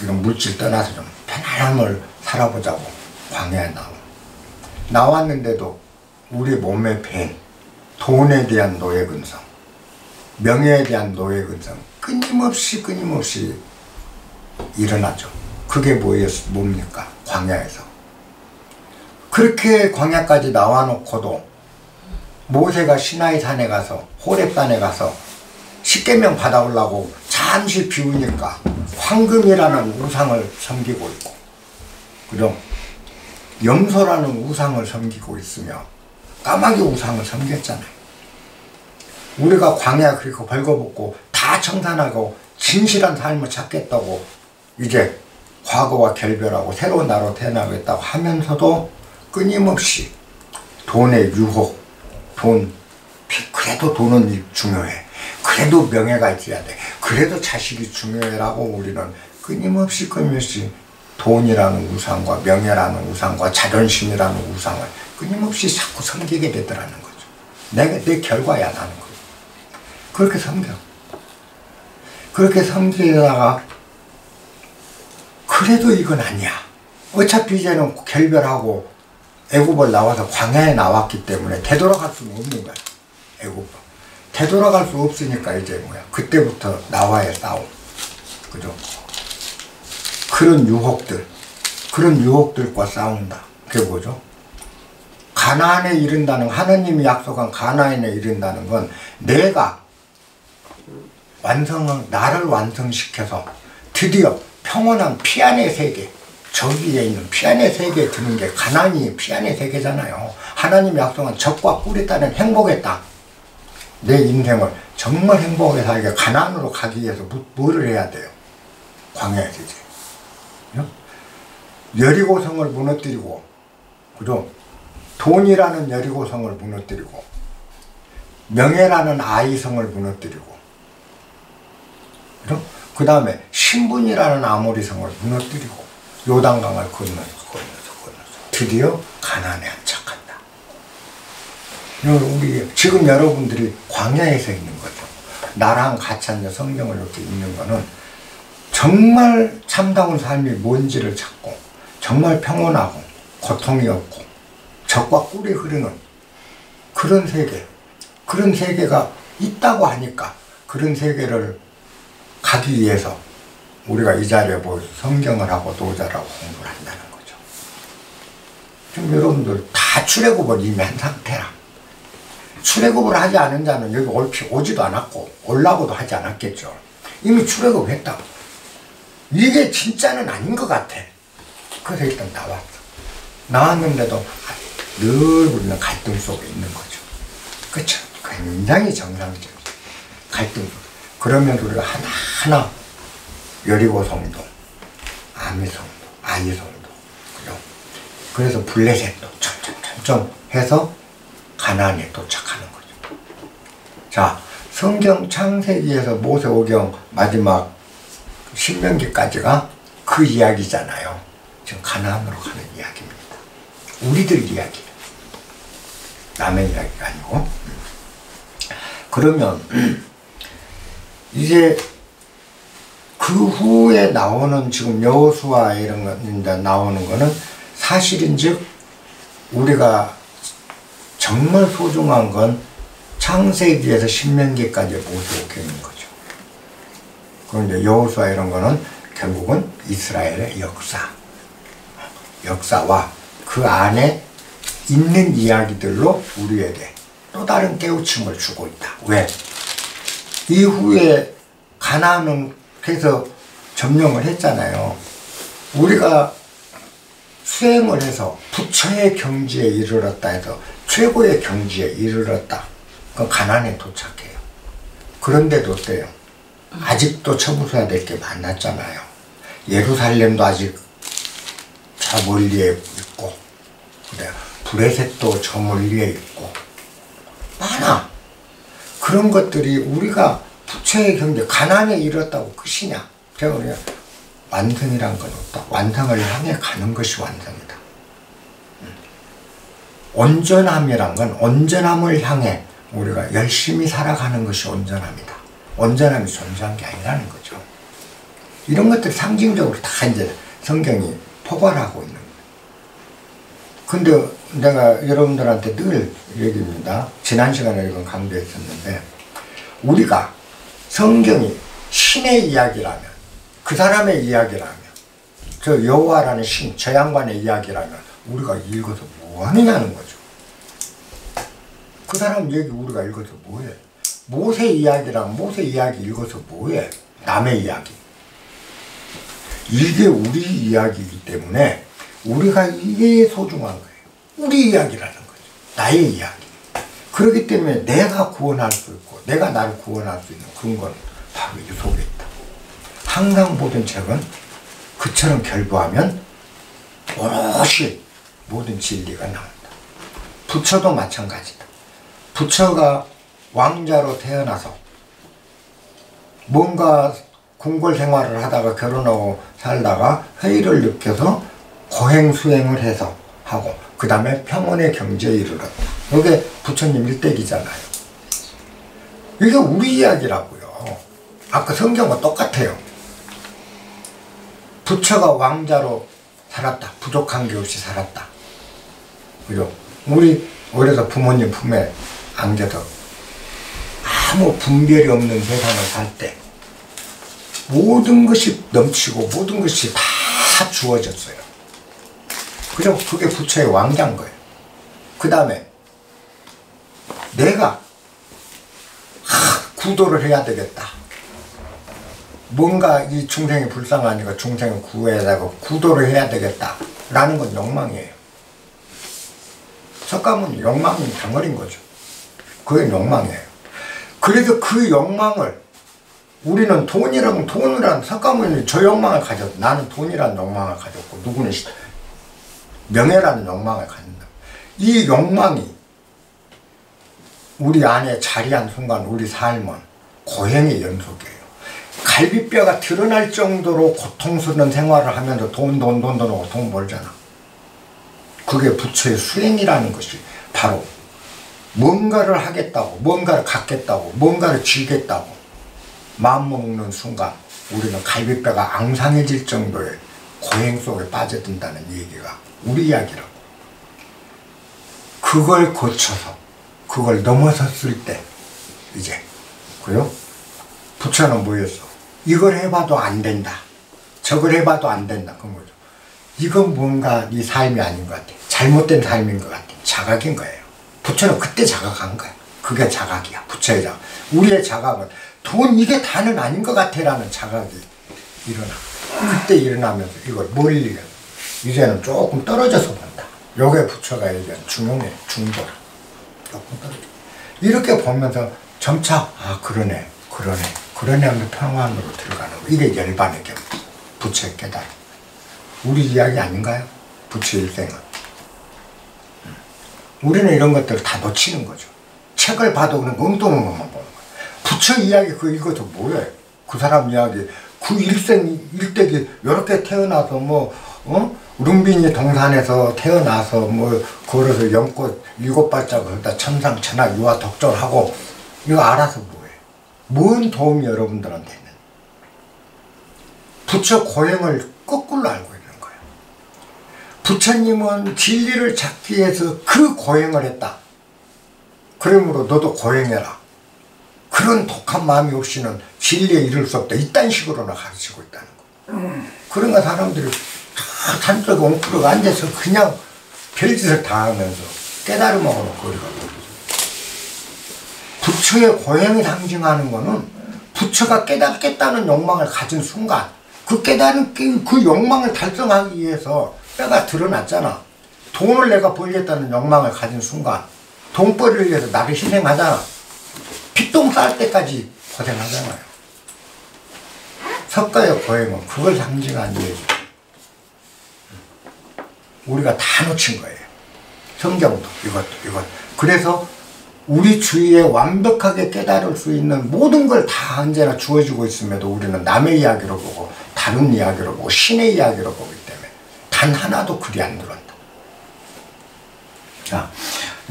이런 물질 떠나서 좀 편안함을 살아보자고 광야에 나왔는데도 우리 몸에 밴 돈에 대한 노예근성, 명예에 대한 노예근성 끊임없이 일어나죠. 그게 뭡니까? 광야에서. 그렇게 광야까지 나와놓고도 모세가 시나이 산에 가서, 호렙산에 가서 십계명 받아오려고 잠시 비우니까 황금이라는 우상을 섬기고 있고, 그죠? 염소라는 우상을 섬기고 있으며 까마귀 우상을 섬겼잖아요. 우리가 광야 그리고 벌거벗고 다 청산하고 진실한 삶을 찾겠다고 이제 과거와 결별하고 새로운 나로 태어나겠다고 하면서도 끊임없이 돈의 유혹, 그래도 돈은 중요해, 그래도 명예가 있어야 돼, 그래도 자식이 중요해라고 우리는 끊임없이 돈이라는 우상과 명예라는 우상과 자존심이라는 우상을 끊임없이 자꾸 섬기게 되더라는 거죠. 내 결과야, 나는 거. 그렇게 섬겨. 그렇게 섬기다가 그래도 이건 아니야. 어차피 이제는 결별하고 애굽을 나와서 광야에 나왔기 때문에 되돌아갈 수는 없는 거야. 애굽. 되돌아갈 수 없으니까 이제 그때부터 나와의 싸움. 그죠? 그런 유혹들과 싸운다. 그게 뭐죠? 가나안에 이른다는, 하나님이 약속한 가나안에 이른다는 건 내가 나를 완성시켜서 드디어 평온한 피안의 세계, 저기에 있는 피안의 세계에 드는 게 가나안이 피안의 세계잖아요. 하나님이 약속한 적과 꿀이 따는 행복의 땅. 내 인생을 정말 행복하게 살게 가나안으로 가기 위해서 뭐를 해야 돼요? 광야에서 이제. 여리고성을 무너뜨리고, 그죠? 돈이라는 여리고성을 무너뜨리고, 명예라는 아이성을 무너뜨리고, 그죠? 그 다음에 신분이라는 아모리성을 무너뜨리고, 요단강을 건너서 드디어 가나안에 안착한다. 우리 지금 여러분들이 광야에서 있는 거죠. 나랑 같이 앉아 성경을 이렇게 읽는 거는 정말 참다운 삶이 뭔지를 찾고, 정말 평온하고 고통이 없고 적과 꿀이 흐르는 그런 세계, 그런 세계가 있다고 하니까 그런 세계를 가기 위해서 우리가 이 자리에 모여서 성경을 하고 도자라고 공부를 한다는 거죠. 지금 여러분들 다 출애굽을 이미 한 상태라. 출애굽을 하지 않은 자는 여기 오지도 않았고 올라고도 하지 않았겠죠. 이미 출애굽했다고. 이게 진짜는 아닌 것 같아. 그래서 일단 나왔어. 나왔는데도 늘 우리는 갈등 속에 있는 거죠. 그쵸? 굉장히 정상적이죠. 갈등 속에. 그러면 우리가 하나하나 여리고성도, 아미성도, 아이성도, 그죠? 그래서 블레셋도 점점 해서 가나안에 도착하는 거죠. 자, 성경 창세기에서 모세오경 마지막 신명기까지가 그 이야기잖아요. 지금 가나안으로 가는 이야기입니다. 우리들 이야기, 남의 이야기가 아니고. 그러면 이제 그 후에 나오는 지금 여호수아 이런 거 나오는 거는 사실인즉 우리가 정말 소중한 건 창세기에서 신명기까지의 모세오경인 거죠. 그런데 여호수아 이런 거는 결국은 이스라엘의 역사와 그 안에 있는 이야기들로 우리에게 또 다른 깨우침을 주고 있다. 왜? 이후에 가나안은 그래서 점령을 했잖아요. 우리가 수행을 해서 부처의 경지에 이르렀다 해서 최고의 경지에 이르렀다. 그건 가나안에 도착해요. 그런데도 어때요? 아직도 처부숴야 될 게 많았잖아요. 예루살렘도 아직 저 멀리에 있고, 그래 브레셋도 저 멀리에 있고, 많아. 그런 것들이 우리가 부처의 경제, 가난에 이뤘다고 끝이냐? 제가 그냥 완성이란 건 없다. 완성을 향해 가는 것이 완성이다. 온전함이란 건 온전함을 향해 우리가 열심히 살아가는 것이 온전함이다. 온전함이 존재한 게 아니라는 거죠. 이런 것들이 상징적으로 다 이제 성경이 포괄하고 있는 거예요. 근데 내가 여러분들한테 늘 얘기입니다. 지난 시간에 이건 강조했었는데, 우리가 성경이 신의 이야기라면, 그 사람의 이야기라면, 저 여호와라는 신, 저 양반의 이야기라면 우리가 읽어서 뭐 하느냐는 거죠. 그 사람 얘기 우리가 읽어서 뭐해? 모세 이야기랑 모세 이야기 읽어서 뭐해? 남의 이야기. 이게 우리 이야기이기 때문에 우리가 이게 소중한 거예요. 우리 이야기라는 거죠. 나의 이야기. 그렇기 때문에 내가 구원할 수 있고 내가 나를 구원할 수 있는 근거는 바로 이 속에 있다. 항상 모든 책은 그처럼 결부하면 오롯이 모든 진리가 나온다. 부처도 마찬가지다. 부처가 왕자로 태어나서 뭔가 궁궐 생활을 하다가 결혼하고 살다가 회의를 느껴서 고행수행을 해서 하고 그 다음에 평온의 경지에 이르렀다. 이게 부처님 일대기잖아요. 이게 우리 이야기라고요. 아까 성경과 똑같아요. 부처가 왕자로 살았다. 부족한 게 없이 살았다. 그죠? 우리 어려서 부모님 품에 안겨서 아무 분별이 없는 세상을 살 때 모든 것이 넘치고 모든 것이 다 주어졌어요. 그죠? 그게 부처의 왕자인 거예요. 그 다음에 내가 구도를 해야 되겠다. 뭔가 이 중생이 불쌍하니까 중생을 구해야 되고 구도를 해야 되겠다 라는 건 욕망이에요. 석가모니 욕망이 덩어리인 거죠. 그게 욕망이에요. 그래서 그 욕망을 우리는 돈이라면 돈이란 석가모니는 저 욕망을 가졌고 나는 돈이라는 욕망을 가졌고 누구는 명예라는 욕망을 갖는다. 이 욕망이 우리 안에 자리한 순간 우리 삶은 고행의 연속이에요. 갈비뼈가 드러날 정도로 고통스러운 생활을 하면서 돈 하고 돈 벌잖아. 그게 부처의 수행이라는 것이 바로 뭔가를 하겠다고 뭔가를 갖겠다고 뭔가를 쥐겠다고 마음먹는 순간 우리는 갈비뼈가 앙상해질 정도의 고행 속에 빠져든다는 얘기가 우리 이야기라고. 그걸 거쳐서 그걸 넘어섰을 때 이제 그요? 부처는 뭐였어? 이걸 해봐도 안 된다. 저걸 해봐도 안 된다. 그런 거죠. 이건 뭔가 네 삶이 아닌 것 같아. 잘못된 삶인 것 같아. 자각인 거예요. 부처는 그때 자각한 거야. 그게 자각이야. 부처의 자각. 우리의 자각은 돈 이게 다는 아닌 것 같아 라는 자각이 일어나. 그때 일어나면서 이걸 멀리 이제는 조금 떨어져서 본다. 요게 부처가 얘기한 중용의 중도. 조금 떨어져. 이렇게 보면서 점차 그러네 하면 평안으로 들어가는 거. 이게 열반의 경지. 부처의 깨달음. 우리 이야기 아닌가요? 부처 일생은. 우리는 이런 것들을 다 놓치는 거죠. 책을 봐도 그냥 엉뚱한 것만 보는 거예요. 부처 이야기 그거 읽어서 뭐해? 그 사람 이야기 그 일생 일대기 이렇게 태어나서 뭐 룽빈이 동산에서 태어나서 뭐 걸어서 연꽃 7발자국 다 천상천하 유화 덕절하고 이거 알아서 뭐해? 뭔 도움이 여러분들한테 있는? 부처 고행을 거꾸로 알고 있는 거예요. 부처님은 진리를 찾기 위해서 그 고행을 했다. 그러므로 너도 고행해라. 그런 독한 마음이 없이는 진리에 이를 수 없다. 이딴 식으로나 가르치고 있다는 거. 그러니까 사람들이 다 산속에 웅크르고 앉아서 그냥 별짓을 다 하면서 깨달음하고는 거리가 멀어져. 부처의 고행을 상징하는 거는 부처가 깨닫겠다는 욕망을 가진 순간 그 깨달은 그 욕망을 달성하기 위해서 때가 드러났잖아. 돈을 내가 벌겠다는 욕망을 가진 순간 돈벌이를 위해서 나를 희생하잖아. 핏똥 쌀 때까지 고생하잖아요. 석가의 고행은 그걸 상징한 얘기. 우리가 다 놓친 거예요. 성경도 이것도. 그래서 우리 주위에 완벽하게 깨달을 수 있는 모든 걸 다 언제나 주어지고 있음에도 우리는 남의 이야기로 보고 다른 이야기로 보고 신의 이야기로 보기 때문에 단 하나도 글이 안 들어온다. 자,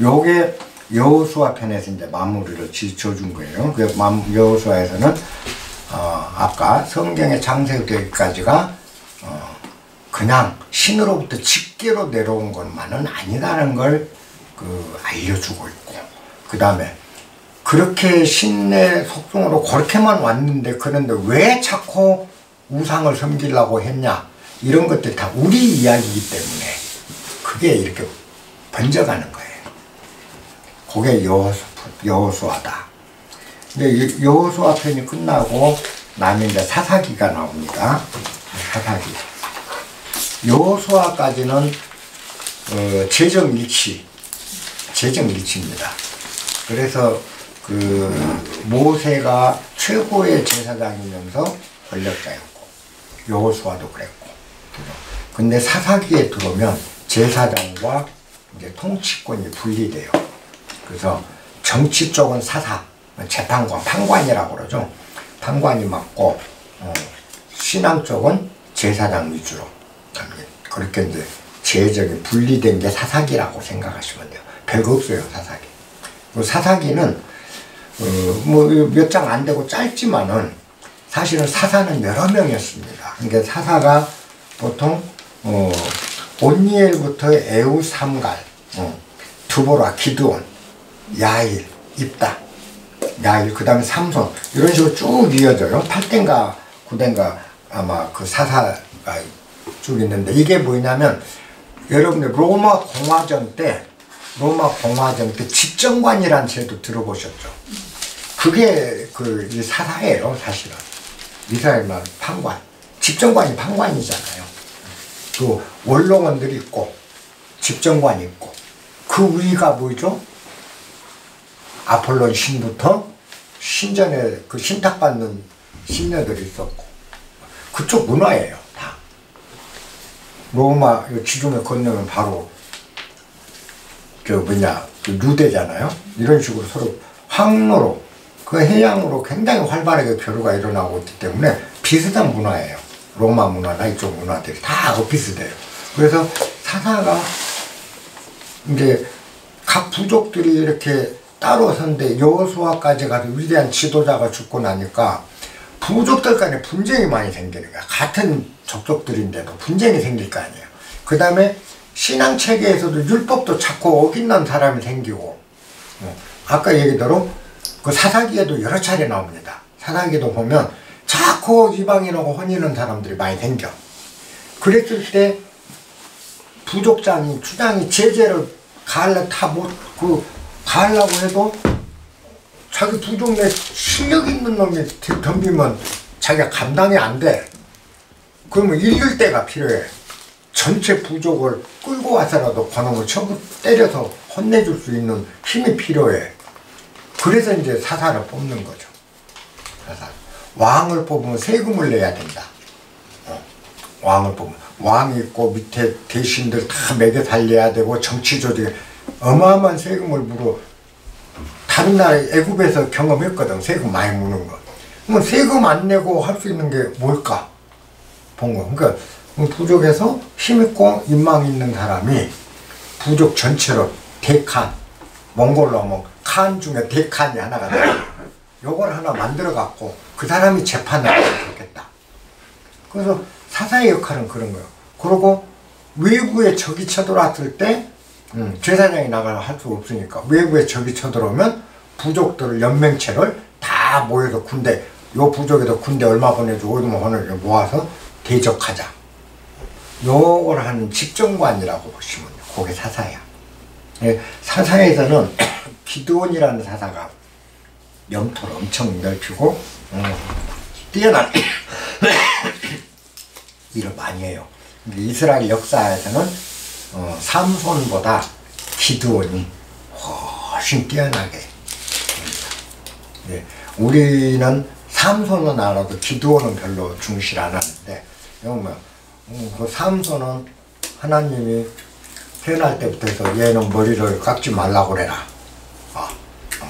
요게 여호수아 편에서 이제 마무리를 지어준 거예요. 그 여호수아에서는 아까 성경의 창세부터 여기까지가 그냥 신으로부터 직계로 내려온 것만은 아니라는 걸 알려주고 있고, 그 다음에 그렇게 신의 속성으로 그렇게만 왔는데 그런데 왜 자꾸 우상을 섬기려고 했냐, 이런 것들이 다 우리 이야기이기 때문에 그게 이렇게 번져가는 거예요. 그게 여호수아다. 근데 여호수아 편이 끝나고 나면 이제 사사기가 나옵니다. 사사기. 여호수아까지는 재정일치입니다. 그래서 모세가 최고의 제사장이면서 권력자였고 여호수아도 그랬고. 근데 사사기에 들어오면 제사장과 이제 통치권이 분리돼요. 그래서 정치 쪽은 사사, 재판관, 판관이라고 그러죠. 판관이 맡고 신앙 쪽은 제사장 위주로 합니다. 그렇게 이제 재정이 분리된 게 사사기라고 생각하시면 돼요. 별거 없어요, 사사기. 사사기는 뭐 몇 장 안 되고 짧지만은 사실은 사사는 여러 명이었습니다. 그러니까 사사가 보통 온니엘부터 에우 삼갈, 두보라, 기드온, 야일, 입다, 야일, 그 다음에 삼손, 이런 식으로 쭉 이어져요. 8대인가 9대인가 아마 그 사사가 쭉 있는데, 이게 뭐냐면 여러분들 로마 공화정 때 집정관이라는 제도 들어보셨죠? 그게 이 사사예요, 사실은. 이스라엘 말 판관. 집정관이 판관이잖아요. 또 원로원들이 있고 집정관이 있고, 그 위가 뭐죠? 아폴론 신부터 신전에 신탁받는 신녀들이 있었고, 그쪽 문화예요, 다. 로마 지중해 건너면 바로 루데잖아요. 이런 식으로 서로 항로로, 그 해양으로 굉장히 활발하게 교류가 일어나고 있기 때문에 비슷한 문화예요. 로마 문화나 이쪽 문화들이 다 비슷해요. 그래서 사사가 이제 각 부족들이 이렇게 따로 선데 여호수아까지 가서 위대한 지도자가 죽고 나니까 부족들 간에 분쟁이 많이 생기는 거야. 같은 족족들인데도 분쟁이 생길 거 아니에요. 그 다음에 신앙 체계에서도 율법도 자꾸 어긴다는 사람이 생기고, 아까 얘기대로 그 사사기에도 여러 차례 나옵니다. 사사기도 보면 자꾸 이방인하고 혼인하는 사람들이 많이 생겨. 그랬을 때 부족장이, 주장이 제재를 가하려고 해도 자기 부족 내 실력 있는 놈이 덤비면 자기가 감당이 안 돼. 그러면 읽을 때가 필요해. 전체 부족을 끌고 와서라도 그놈을 때려서 혼내줄 수 있는 힘이 필요해. 그래서 이제 사사를 뽑는 거죠. 사사. 왕을 뽑으면 세금을 내야 된다. 왕을 뽑으면 왕이 있고 밑에 대신들 다 매겨 살려야 되고, 정치 조직에 어마어마한 세금을 물어. 다른 나라 애굽에서 경험했거든. 세금 많이 무는 거. 그럼 세금 안 내고 할 수 있는 게 뭘까? 본 거. 그러니까 부족에서 힘있고 인망 있는 사람이 부족 전체로 대칸, 몽골로 하면 칸 중에 대칸이 하나가 돼. 요걸 하나 만들어 갖고 그 사람이 재판을 하면 좋겠다. 그래서 사사의 역할은 그런 거예요. 그리고 외부에 적이 쳐들어왔을 때 제사장이 나가서 할 수 없으니까 외부에 적이 쳐들어오면 부족들 연맹체를 다 모여서 군대, 요 부족에도 군대 얼마 보내줘, 얼마 보내줘 모아서 대적하자. 요걸 하는 집정관이라고 보시면 돼요. 그게 사사야. 사사에서는 기드온이라는 사사가 영토를 엄청 넓히고 뛰어난 일을 많이 해요. 이스라엘 역사에서는 삼손보다 기드온이 훨씬 뛰어나게 됩니다. 네, 우리는 삼손은 알아도 기드온은 별로 중시 안 하는데, 그 삼손은 하나님이 태어날 때부터 해서 얘는 머리를 깎지 말라고 그래라.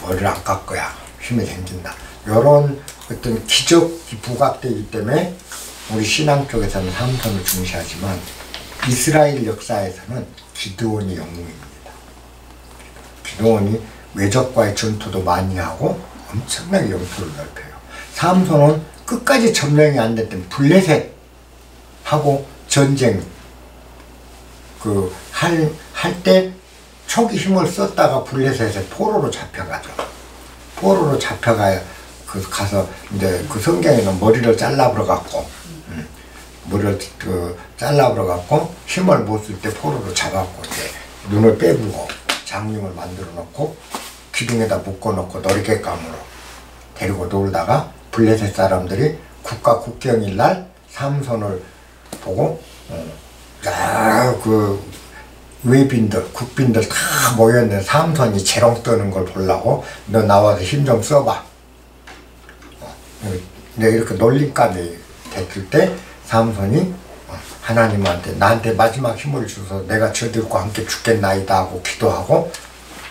머리를 안 깎아야 힘이 생긴다. 요런 어떤 기적이 부각되기 때문에 우리 신앙 쪽에서는 삼손을 중시하지만 이스라엘 역사에서는 기드온이 영웅입니다. 기드온이 외적과의 전투도 많이 하고 엄청나게 영토를 넓혀요. 삼손은 끝까지 점령이 안 됐던 블레셋 하고 전쟁 할 때 초기 힘을 썼다가 블레셋에 포로로 잡혀가죠. 포로로 잡혀가야 가서 이제 그 성경에는 머리를 잘라버려 갖고 머리를 잘라버려 갖고 힘을 못 쓸 때 포로로 잡았고 이제 눈을 빼부고 장님을 만들어 놓고 기둥에다 묶어 놓고 놀이객감으로 데리고 놀다가 블레셋 사람들이 국경일 날 삼손을 보고 그 외빈들, 국빈들 다 모였는데 삼손이 재롱 떠는 걸 보려고 너 나와서 힘 좀 써봐. 이렇게 놀림감이 됐을 때 삼손이 하나님한테 나한테 마지막 힘을 줘서 내가 저들과 함께 죽겠나이다 하고 기도하고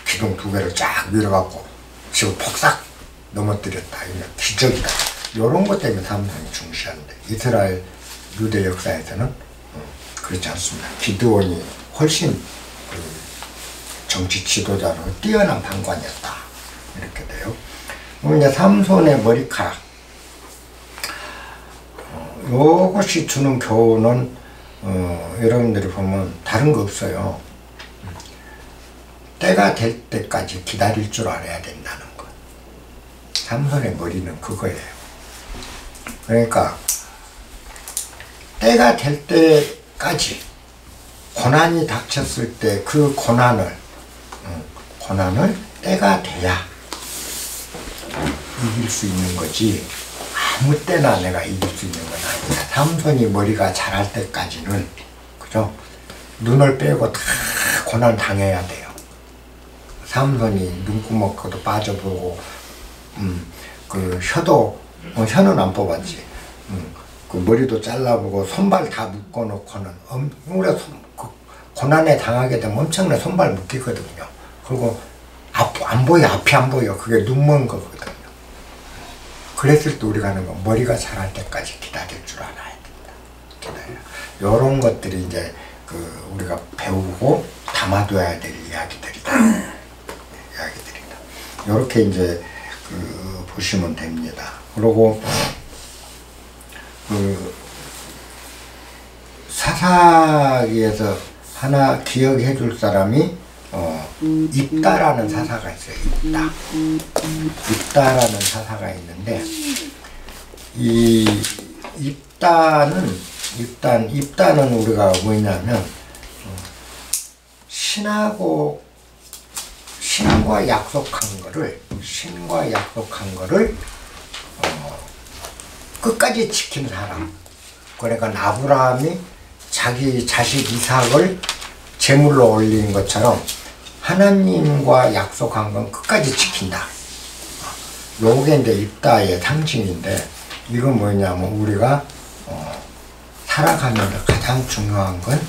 기둥 2개를 쫙 밀어갖고 지금 폭삭 넘어뜨렸다. 이거 기적이다. 이런 것 때문에 삼손이 중시하는데 이스라엘 유대 역사에서는 그렇지 않습니다. 기드온이 훨씬 정치 지도자로 뛰어난 판관이었다. 이렇게 돼요. 그럼 이제 삼손의 머리카락. 이것이 주는 교훈은 여러분들이 보면 다른 거 없어요. 때가 될 때까지 기다릴 줄 알아야 된다는 것. 삼손의 머리는 그거예요. 그러니까 때가 될 때까지 고난이 닥쳤을 때 그 고난을 때가 돼야 이길 수 있는 거지 아무 때나 내가 이길 수 있는 건 아니다. 삼손이 머리가 자랄 때까지는 그죠? 눈을 빼고 다 고난 당해야 돼요. 삼손이 눈구멍도 빠져보고 그 혀는 안 뽑았지. 그 머리도 잘라보고 손발 다 묶어놓고는 우리가 고난에 당하게 되면 엄청나게 손발 묶이거든요. 그리고 안 보여, 앞이 안 보여. 그게 눈먼 거거든요. 그랬을 때 우리가 하는 건 머리가 자랄 때까지 기다릴 줄 알아야 된다. 기다려. 요런 것들이 이제 우리가 배우고 담아둬야 될 이야기들이다. 이야기들이다. 요렇게 이제 보시면 됩니다. 그리고 사사기에서 하나 기억해 줄 사람이 입다라는 사사가 있어요. 입다라는 사사가 있는데 이 입다는 우리가 뭐냐면 신과 약속한 거를 끝까지 지킨 사람. 그러니까 아브라함이 자기 자식 이삭을 제물로 올린 것처럼 하나님과 약속한 건 끝까지 지킨다. 요게 이제 입다의 상징인데 이건 뭐냐면 우리가 살아가면서 가장 중요한 건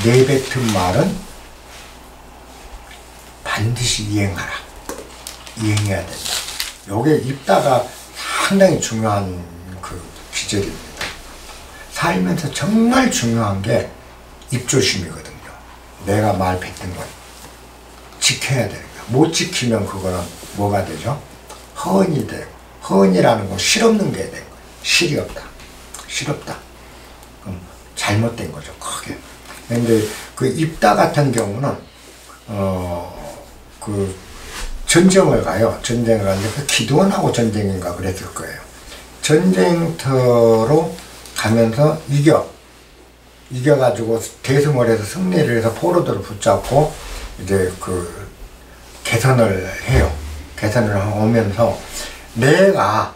내뱉은 말은 반드시 이행하라. 이행해야 된다. 요게 입다가 상당히 중요한 그 기절입니다. 살면서 정말 중요한 게 입조심이거든요. 내가 말 뱉은 건 지켜야 되는 거야. 못 지키면 그거는 뭐가 되죠? 허언이 되고, 허언이라는 건 실없는 게 되는 거예요. 실이 없다. 실없다. 그럼 잘못된 거죠, 크게. 근데 그 입다 같은 경우는 그 전쟁을 가요. 전쟁을 가는데 그 기도원하고 전쟁인가 그랬을 거예요. 전쟁터로 가면서 이겨가지고 대승을 해서 승리를 해서 포로들을 붙잡고 이제 그 개선을 해요. 개선을 오면서 내가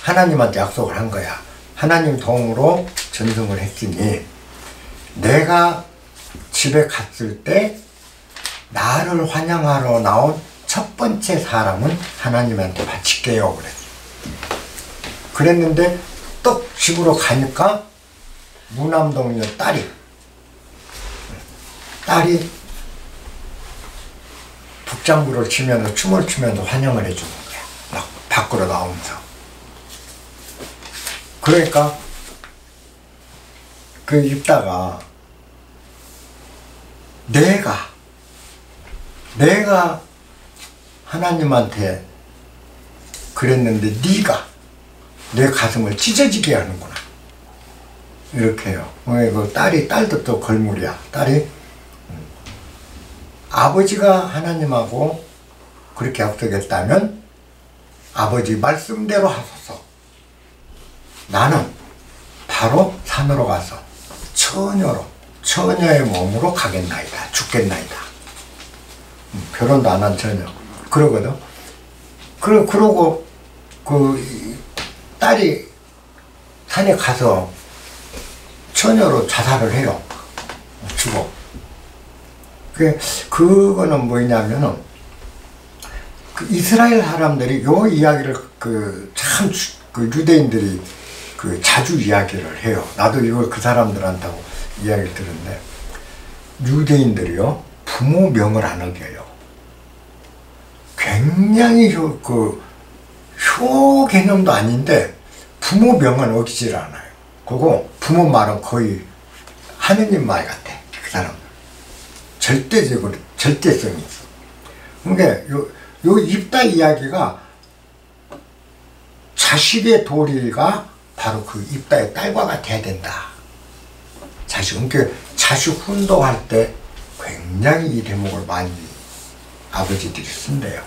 하나님한테 약속을 한 거야. 하나님 도움으로 전승을 했으니 내가 집에 갔을 때 나를 환영하러 나온 첫 번째 사람은 하나님한테 바칠게요 그랬어. 그랬는데 떡 집으로 가니까 무남동 있는 딸이 북장구를 치면서 춤을 추면서 환영을 해주는 거야. 막 밖으로 나오면서. 그러니까 그 입다가 내가 하나님한테 그랬는데 네가 내 가슴을 찢어지게 하는구나. 이렇게 해요. 그 딸도 또 걸물이야. 딸이 아버지가 하나님하고 그렇게 약속했다면 아버지 말씀대로 하소서. 나는 바로 산으로 가서 처녀의 몸으로 가겠나이다. 죽겠나이다. 결혼도 안 한 처녀. 그러거든. 그러고 그 딸이 산에 가서 처녀로 자살을 해요. 죽어. 그거는 뭐냐면은 그 이스라엘 사람들이 요 이야기를 그 유대인들이 그 자주 이야기를 해요. 나도 이걸 그 사람들한테 이야기를 들었는데 유대인들이요 부모 명을 안 어겨요. 굉장히 효 개념도 아닌데 부모 명은 어기질 않아요. 그리고 부모 말은 거의 하느님 말 같아. 그 사람 절대성이 있어. 그러니까 요 입다 이야기가 자식의 도리가 바로 그 입다의 딸과 같아야 된다. 그러니까 자식 훈도할 때 굉장히 이 대목을 많이 아버지들이 쓴대요.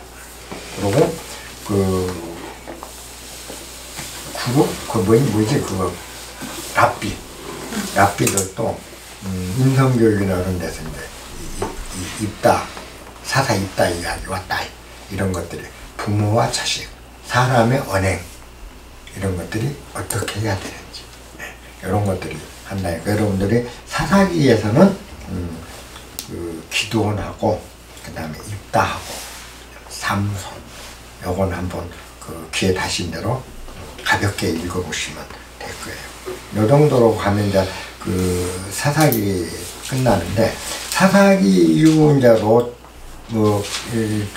그리고 랍비들도 인성교육이나 이런 데서 이제 입다, 사사 입다 이야기와 딸 이런 것들이 부모와 자식, 사람의 언행 이런 것들이 어떻게 해야 되는지 이런 것들이 한다. 여러분들이 사사기에서는 그 기도원하고 그 다음에 입다하고 삼손 요건 한번 그 귀에 닿으신 대로 가볍게 읽어보시면 될 거예요. 요 정도로 가면 이제 그 사사기 끝나는데 사사기 이후 이제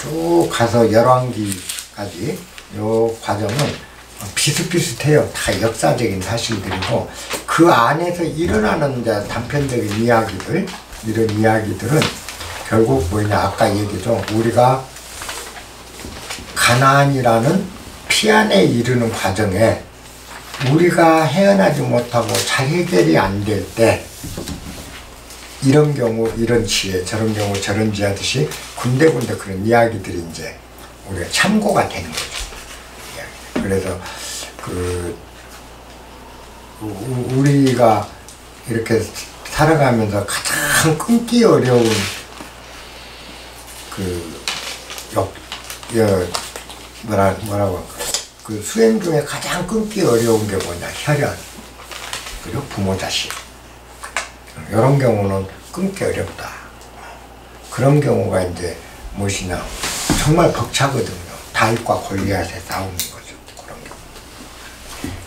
쭉 가서 열왕기까지 요 과정은 비슷비슷해요. 다 역사적인 사실들이고 그 안에서 일어나는 이제 단편적인 이야기들 이런 이야기들은 결국 뭐냐 아까 얘기죠. 우리가 가나안이라는 피안에 이르는 과정에 우리가 헤어나지 못하고 잘 해결이 안 될 때 이런 경우 이런 지혜 저런 경우 저런 지혜 하듯이 군데군데 그런 이야기들이 이제 우리가 참고가 되는 거죠. 그래서 우리가 이렇게 살아가면서 가장 끊기 어려운 그 수행 중에 가장 끊기 어려운 게 뭐냐 혈연 그리고 부모 자식 이런 경우는 끊기 어렵다. 그런 경우가 이제 무엇이냐 정말 벅차거든요. 다윗과 골리앗의 싸움인 거죠. 그런 경우.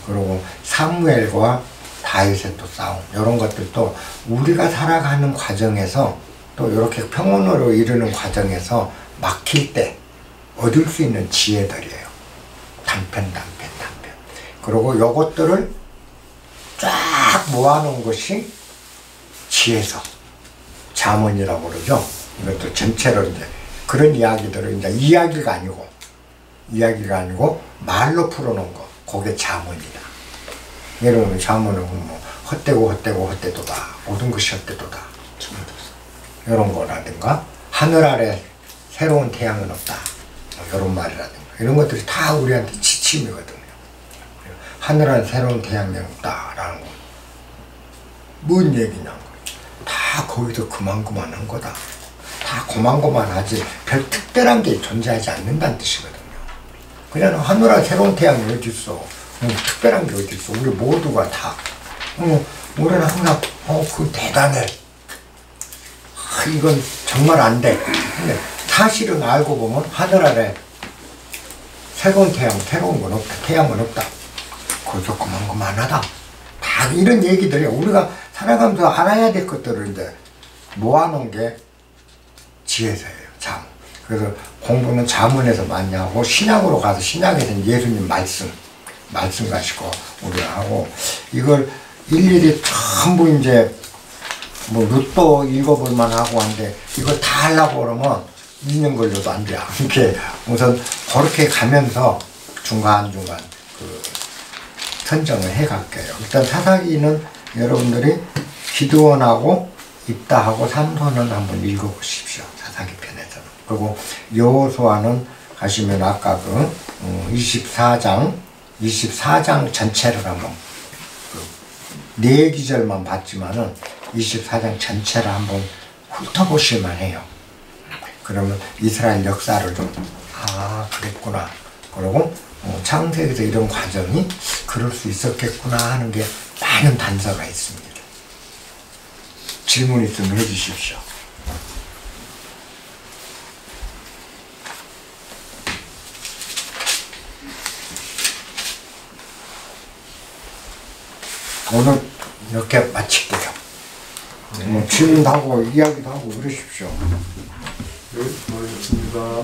그리고 사무엘과 다윗의 또 싸움 이런 것들도 우리가 살아가는 과정에서 또 이렇게 평온으로 이르는 과정에서 막힐 때 얻을 수 있는 지혜들이에요. 단편. 그리고 요것들을 쫙 모아놓은 것이 지혜서, 잠언이라고 그러죠. 이것도 전체로 이제 그런 이야기들을 이제 이야기가 아니고 말로 풀어놓은 거, 그게 잠언이다. 여러분 잠언은 뭐 헛되도다, 모든 것이 헛되도다, 이런 거라든가 하늘 아래 새로운 태양은 없다, 이런 말이라든가 이런 것들이 다 우리한테 지침이거든요. 하늘 아래 새로운 태양은 없다라는 거, 뭔 얘기냐? 다 거기서 그만한 거다. 다 고만고만하지 별 특별한 게 존재하지 않는다는 뜻이거든요. 그냥 하늘 아래 새로운 태양이 어디 있어? 특별한 게 어디 있어? 우리 모두가 다. 우리는 항상 그건 대단해. 이건 정말 안 돼. 근데 사실은 알고 보면 하늘 아래 새로운 새로운 건 없다. 태양은 없다. 거기서 그만하다. 다 이런 얘기들이 우리가 살아가면서 알아야 될 것들을 이제 모아놓은 게 지혜서예요. 잠. 그래서 공부는 잠언에서 많이 하고, 신약으로 가서 신약에서는 예수님 말씀 가지고 우리가 하고, 이걸 일일이 전부 이제 뭐 루또 읽어볼만 하고 한데, 이걸 다 하려고 그러면 2년 걸려도 안 돼. 이렇게 우선 그렇게 가면서 중간중간 그 선정을 해 갈게요. 일단 사사기는 여러분들이 기드온하고 입다하고 삼손은 한번 읽어보십시오. 사사기 편에서는. 그리고 여호수아는 가시면 아까 그 24장 전체를 한번 네 기절만 봤지만은 24장 전체를 한번 훑어보실만 해요. 그러면 이스라엘 역사를 좀 그랬구나. 그리고 창세기에서 이런 과정이 그럴 수 있었겠구나 하는 게 많은 단서가 있습니다. 질문 있으면 해주십시오. 오늘 이렇게 마칠게요. 질문도 하고 이야기도 하고 그러십시오. 네, 고맙습니다.